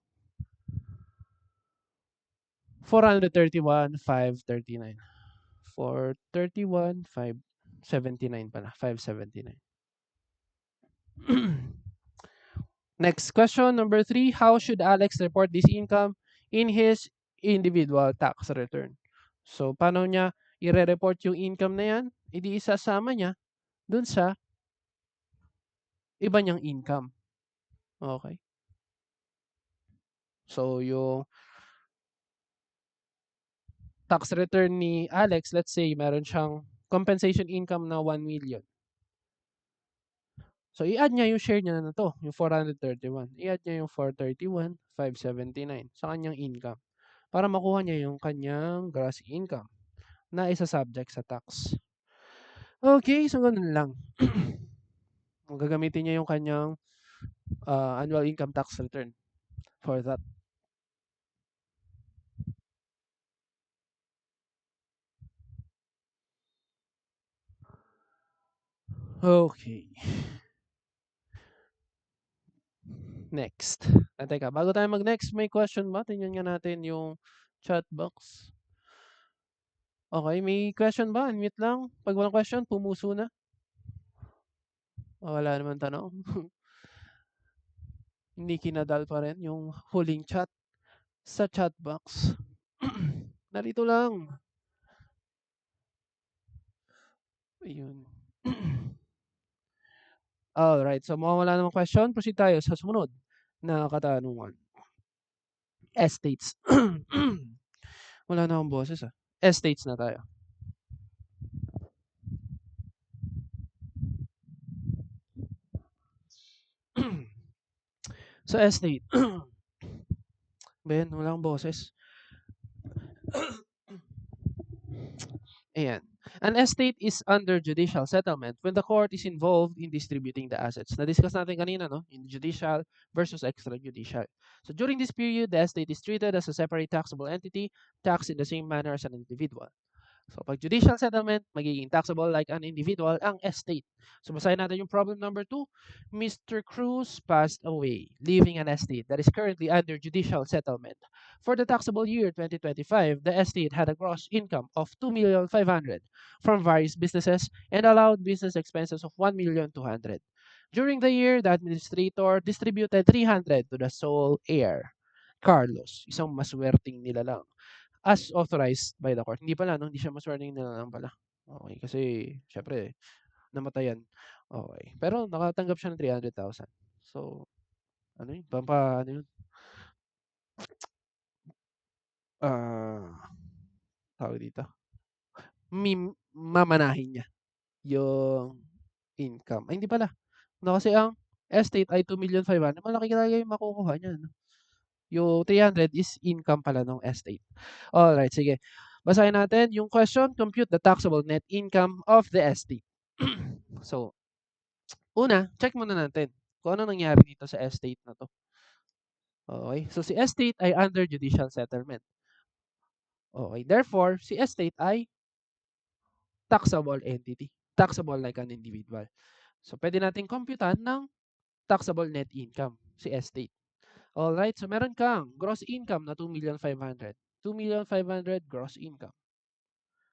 431,539. 431,579 pala. 579. Next question, number 3. How should Alex report this income in his individual tax return? So, paano niya i-report yung income na yan? Hindi isasama niya dun sa iba niyang income. Okay? So, yung tax return ni Alex, let's say, meron siyang compensation income na 1 million. So, i-add niya yung share niya na to, yung 431. I-add niya yung 431,579 sa kanyang income para makuha niya yung kanyang gross income na isa-subject sa tax. Okay, so ganun lang. Gagamitin niya yung kanyang annual income tax return for that. Okay. Next. Teka, bago tayo mag-next, may question ba? Tingnan nga natin yung chat box. Okay, may question ba? Unmute lang. Pag walang question, pumuso na. Wala naman tanong. Hindi kinadal pa rin yung huling chat sa chat box. Narito lang. Ayun. Alright, so mukhang wala namang question. Proceed tayo sa sumunod na katanungan. Estates. Wala na akong boses ah. Estates na tayo. So estate. Ben, wala akong boses. Ayan. An estate is under judicial settlement when the court is involved in distributing the assets. Na-discuss natin kanina, no? In judicial versus extrajudicial. So during this period, the estate is treated as a separate taxable entity, taxed in the same manner as an individual. So pag judicial settlement, magiging taxable like an individual ang estate. So basahin natin yung problem number 2. Mr. Cruz passed away, leaving an estate that is currently under judicial settlement. For the taxable year 2025, the estate had a gross income of 2,500,000 from various businesses and allowed business expenses of 1,200,000. During the year, the administrator distributed 300 to the sole heir, Carlos, isang maswerteng nilalang, as authorized by the court. Hindi pala, no? Hindi siya maswerteng nilalang pala. Okay, kasi syempre namatayan. Okay. Pero nakatanggap siya ng 300,000. So, ano yun? Ano yun? Ah, tawag dito. Mamanahin niya yung income. Ay, hindi pala. No, kasi ang estate ay 2,500,000. Malaki talaga yung makukuha niya. No? Yung 300 is income pala ng estate. Alright, sige. Basahin natin yung question. Compute the taxable net income of the estate. So, una, check muna natin kung ano nangyari dito sa estate na to. Okay? So, si estate ay under judicial settlement. Okay? Therefore, si estate ay taxable entity. Taxable like an individual. So, pwede natin computean ng taxable net income, si estate. Alright, so meron kang gross income na 2,500,000. 2,500,000 gross income.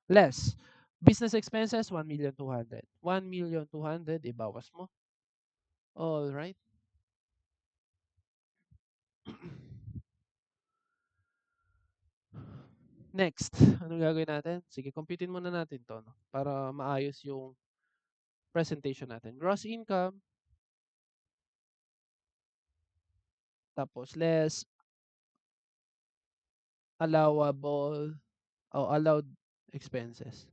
Less business expenses, 1,200,000. 1,200,000, ibawas mo. Alright. Next, anong gagawin natin? Sige, computein muna natin to, no? Para maayos yung presentation natin. Gross income, tapos less allowable o allowed expenses.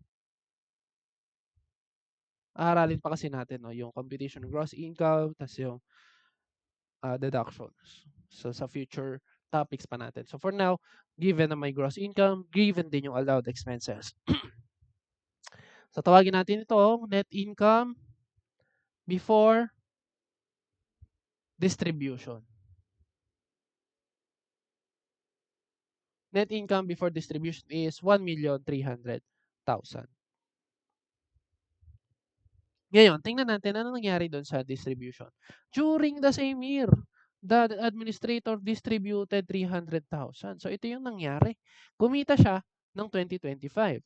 Aaralin pa kasi natin, no, yung computation ng gross income, tas yung deductions. So, sa future topics pa natin. So, for now, given na may gross income, given din yung allowed expenses. So, tawagin natin itong net income before distribution. Net income before distribution is 1,300,000. Ngayon, tingnan natin ano nangyari doon sa distribution. During the same year, the administrator distributed 300,000. So, ito yung nangyari. Kumita siya ng 2025.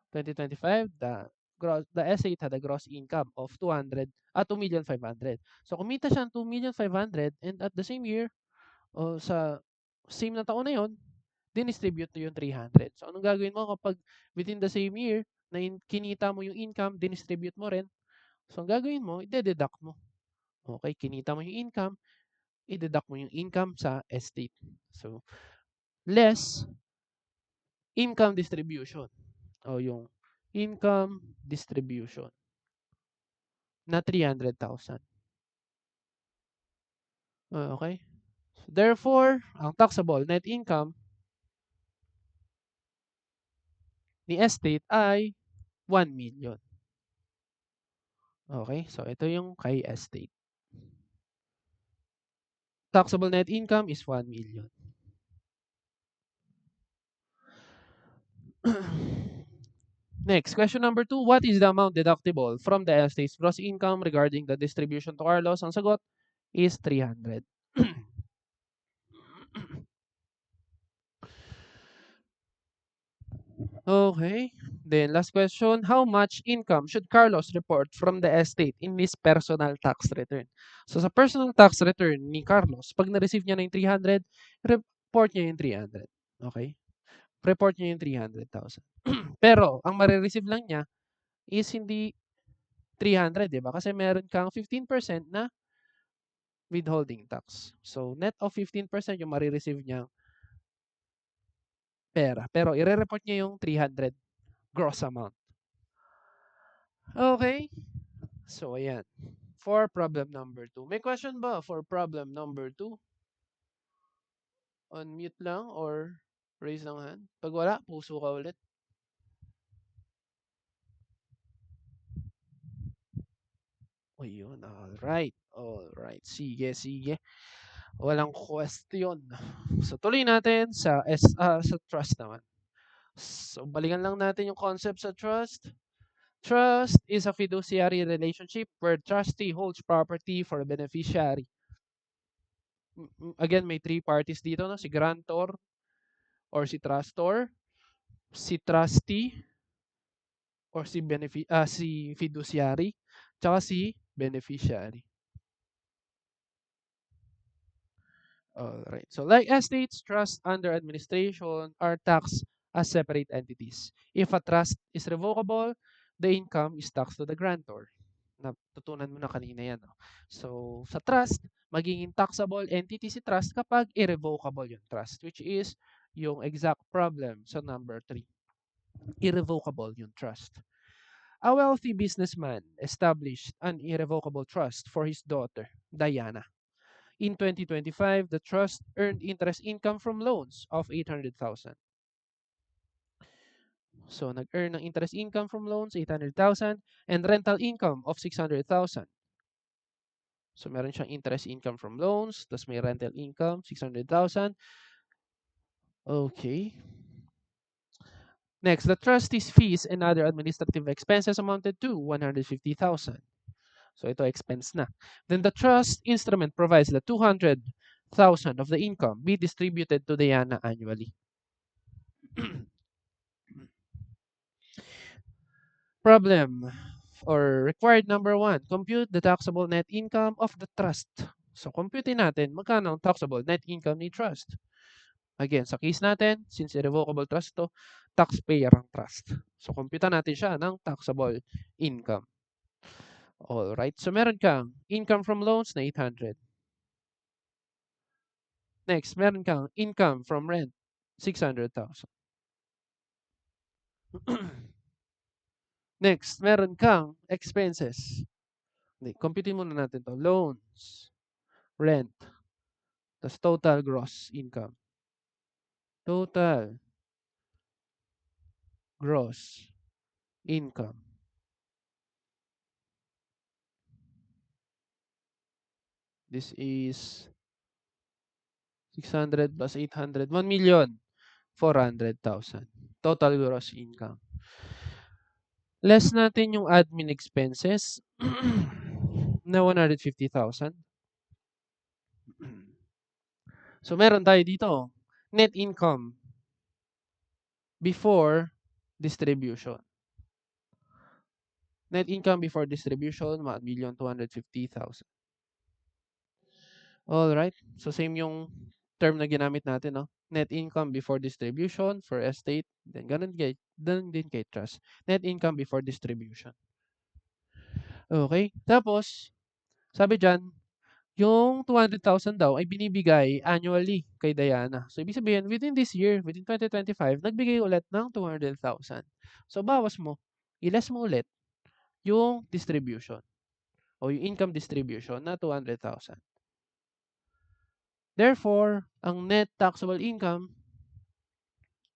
2025, the estate had a gross income of 2,500,000. So, kumita siya ng 2,500,000 and at the same year, sa same na taon na yon, dinistribute yung 300. So, anong gagawin mo kapag within the same year, na kinita mo yung income, dinistribute mo rin? So, ang gagawin mo, ide-deduct mo. Okay, kinita mo yung income, i-deduct mo yung income sa estate. So, less income distribution. O yung income distribution na 300,000. Okay? Therefore, ang taxable net income ni estate ay 1 million. Okay? So, ito yung kay estate. Taxable net income is 1 million. Next, question number 2. What is the amount deductible from the estate's gross income regarding the distribution to Carlos? Ang sagot is 300. Okay. Then last question, how much income should Carlos report from the estate in his personal tax return? So sa personal tax return ni Carlos, pag na-receive niya na yung 300, report niya yung 300. Okay? Report niya yung 300,000. Pero ang mare-receive lang niya is hindi 300, 'di ba? Kasi meron kang 15% na withholding tax. So net of 15% yung mare-receive niya pera. Pero ire-report niya yung 300 gross amount. Okay? So, ayan. For problem number 2. May question ba for problem number 2? On mute lang or Raise ng hand. Pag wala, puso ka ulit. O yun, alright. Alright, sige, sige. Walang question. So, tuloy natin sa trust naman. So, balikan lang natin yung concept sa trust. Trust is a fiduciary relationship where trustee holds property for a beneficiary. Again, may three parties dito, no? Si grantor or si trustor, si trustee or si fiduciary, tsaka si beneficiary. Alright. So like estates, trusts under administration are taxed as separate entities. If a trust is revocable, the income is taxed to the grantor. Natutunan mo na kanina yan. No? So sa trust, magiging taxable entity si trust kapag irrevocable yung trust, which is yung exact problem sa number 3. Irrevocable yung trust. A wealthy businessman established an irrevocable trust for his daughter, Diana. In 2025, the trust earned interest income from loans of 800,000. So, nag-earn ng interest income from loans, 800,000, and rental income of 600,000. So, meron siyang interest income from loans, tas may rental income, 600,000. Okay. Next, the trustee's fees and other administrative expenses amounted to 150,000. So, ito expense na. Then the trust instrument provides that 200,000 of the income be distributed to Diana annually. Problem or required number 1, compute the taxable net income of the trust. So, compute natin magkano ang taxable net income ni trust. Again, sa case natin, since irrevocable trust to, taxpayer ang trust. So, compute natin siya ng taxable income. Alright, so meron kang income from loans na 800. Next, meron kang income from rent, 600,000. Next, meron kang expenses. Compute muna natin to. Loans, rent, tas total gross income. Total gross income. This is 600 plus 800, 1,400,000. Total gross income. Less natin yung admin expenses na 150,000. So, meron tayo dito, net income before distribution. Net income before distribution, 1,250,000. Alright, so same yung term na ginamit natin, no? Net income before distribution for estate, then ganun din kay trust. Net income before distribution. Okay, tapos, sabi dyan, yung 200,000 daw ay binibigay annually kay Diana. So, ibig sabihin, within this year, within 2025, nagbigay ulit ng 200,000. So, bawas mo, i-less mo ulit yung distribution o yung income distribution na 200,000. Therefore, ang net taxable income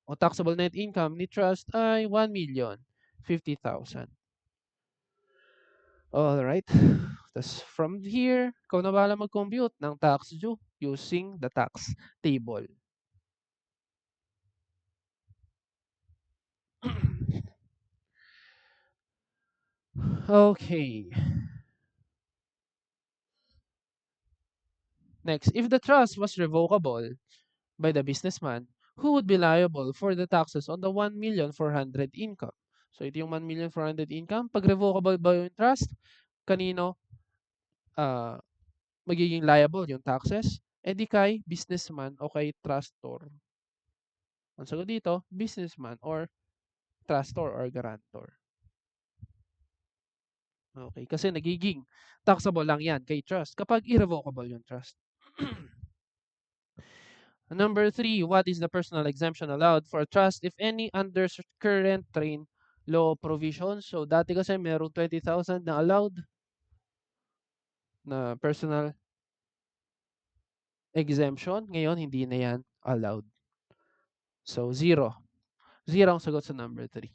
o taxable net income ni trust ay 1,050,000. Alright. Tapos from here, ikaw na bahala mag-compute ng tax due using the tax table. Okay. Next, if the trust was revocable by the businessman, who would be liable for the taxes on the 1,400,000 income? So, ito yung 1,400,000 income. Pag revocable ba yung trust, kanino magiging liable yung taxes? E di kay businessman o kay trustor. Ang sagot dito, businessman or trustor or guarantor. Okay, kasi nagiging taxable lang yan kay trust kapag irrevocable yung trust. Number 3, what is the personal exemption allowed for trust, if any, under current train law provisions? So, dati kasi merong 20,000 na allowed na personal exemption. Ngayon, hindi na yan allowed. So, 0. 0 ang sagot sa number 3.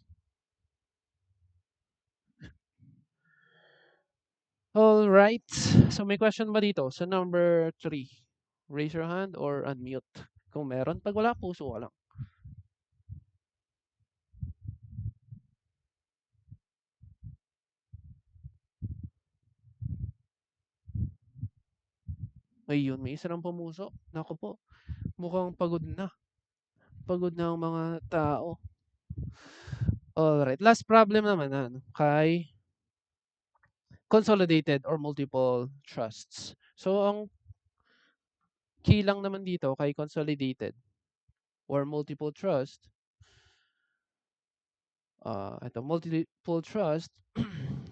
Alright. So, may question ba dito sa number 3? Raise your hand or unmute. Kung meron, pag wala, puso ka lang. Ayun, may isa ng pumuso. Naku po, mukhang pagod na. Pagod na ang mga tao. Alright, last problem naman ano, kay consolidated or multiple trusts. So, ang key lang naman dito kay consolidated or multiple trust, ito, multiple trust,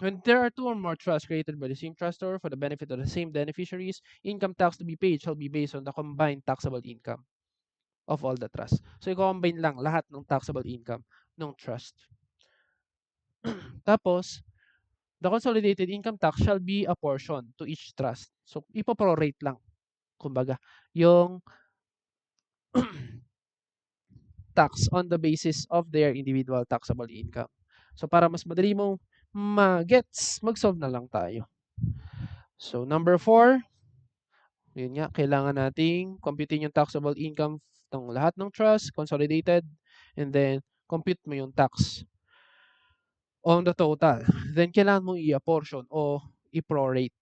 when there are two or more trusts created by the same trustor for the benefit of the same beneficiaries, income tax to be paid shall be based on the combined taxable income of all the trusts. So, i-combine lang lahat ng taxable income ng trust. Tapos, the consolidated income tax shall be apportioned to each trust. So, ipoprorate lang. Kumbaga, yung tax on the basis of their individual taxable income. So, para mas madali mong ma-gets, mag-solve na lang tayo. So, number 4, yun nga, kailangan nating computein yung taxable income ng lahat ng trust, consolidated, and then compute mo yung tax on the total. Then, kailangan mong i-apportion o i-prorate.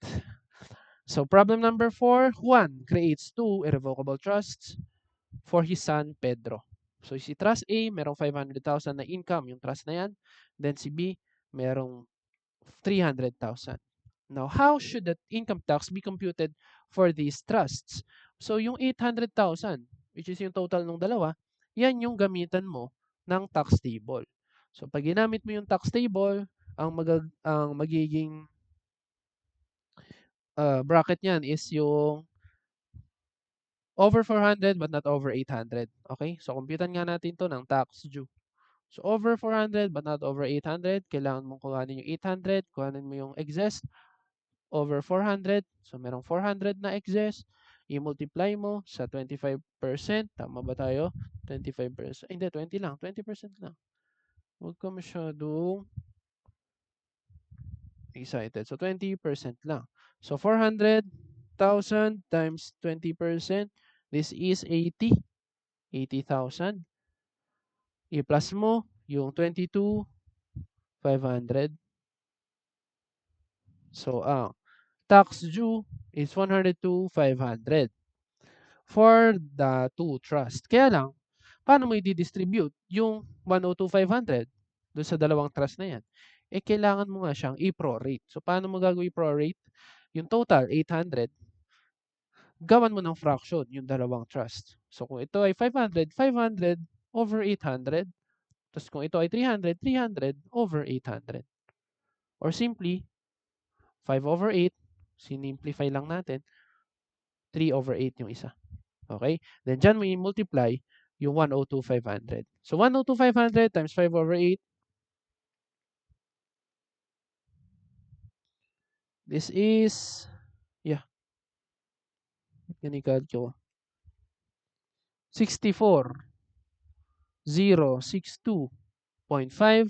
So, problem number 4, Juan creates 2 irrevocable trusts for his son, Pedro. So, si Trust A, merong 500,000 na income yung trust na yan. Then, si B, merong 300,000. Now, how should that income tax be computed for these trusts? So, yung 800,000, which is yung total ng dalawa, yan yung gamitan mo ng tax table. So, pag ginamit mo yung tax table, ang magiging bracket niyan is yung over 400 but not over 800. Okay? So, computan nga natin to ng tax due. So, over 400 but not over 800. Kailangan mong kuhanin yung 800. Kuhanin mo yung excess. Over 400. So, merong 400 na excess. I-multiply mo sa 25%. Tama ba tayo? 25%. Hindi, 20 lang. 20% lang. Huwag ka masyadong excited. So, 20% lang. So, 400,000 times 20%. This is 80,000. I-plus mo yung 22,500. So, tax due is 102,500 for the two trust. Kaya lang, paano mo i-distribute yung 102,500 doon sa dalawang trust na yan? Eh, kailangan mo nga siyang i-prorate. So, paano mo gagawin i-prorate? Yung total, 800, gawan mo ng fraction yung dalawang trust. So, kung ito ay 500, 500 over 800. Tapos kung ito ay 300, 300 over 800. Or simply, 5 over 8, sinimplify lang natin, 3 over 8 yung isa. Okay? Then dyan mo i-multiply yung 102,500. So 102,500 times 5 over 8. This is, yeah, yan i-calculate ko. 64,062.5.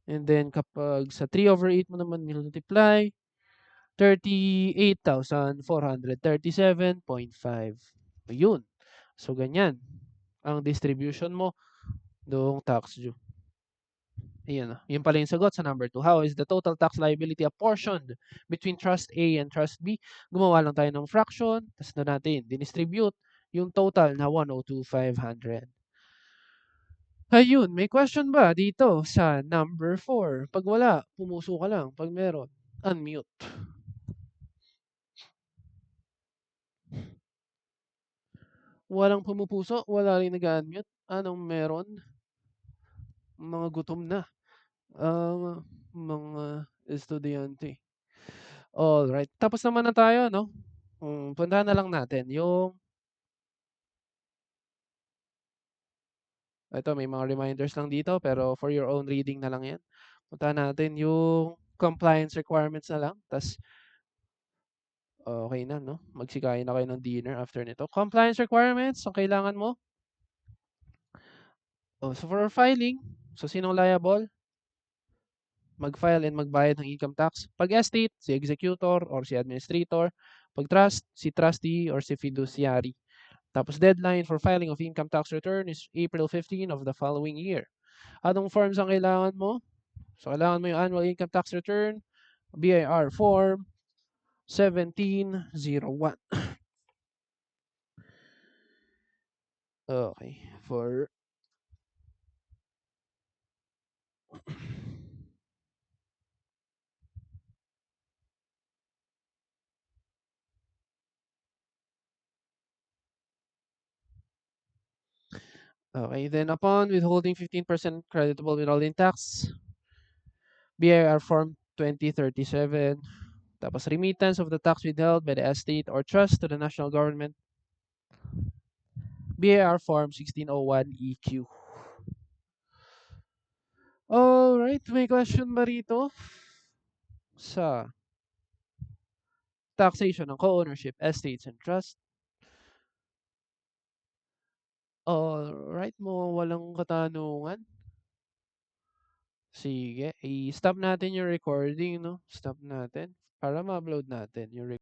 And then kapag sa 3 over 8 mo naman multiply, 38,437.5. Ayun. So, ganyan ang distribution mo noong tax due. Ayan. Yun pala yung sagot sa number 2. How is the total tax liability apportioned between Trust A and Trust B? Gumawa lang tayo ng fraction, tapos na natin dinistribute yung total na 102,500. Ayun, may question ba dito sa number 4? Pag wala, pumuso ka lang. Pag meron, unmute. Walang pumupuso, wala rin nag-unmute. Anong meron? Mga gutom na ang mga estudyante. Alright, tapos naman na tayo, no? Puntahan na lang natin yung ito, may mga reminders lang dito, pero for your own reading na lang yan. Puntahan natin yung compliance requirements na lang. Tas okay na, no? Magsikain na kayo ng dinner after nito. Compliance requirements, ang kailangan mo, Oh, so for filing, so sinong liable? Mag-file and magbayad ng income tax. Pag estate, si executor or si administrator. Pag trust, si trustee or si fiduciary. Tapos deadline for filing of income tax return is April 15 of the following year. Anong forms ang kailangan mo? So kailangan mo yung annual income tax return, BIR form 1701. Okay, for okay, then upon withholding 15% creditable withholding tax, BIR form 2037. Tapos remittance of the tax withheld by the estate or trust to the national government, BIR form 1601 EQ. Alright, may question ba rito sa taxation ng co-ownership, estates, and trust? Alright, walang katanungan. Sige, i-stop natin yung recording, no? Stop natin para ma-upload natin yung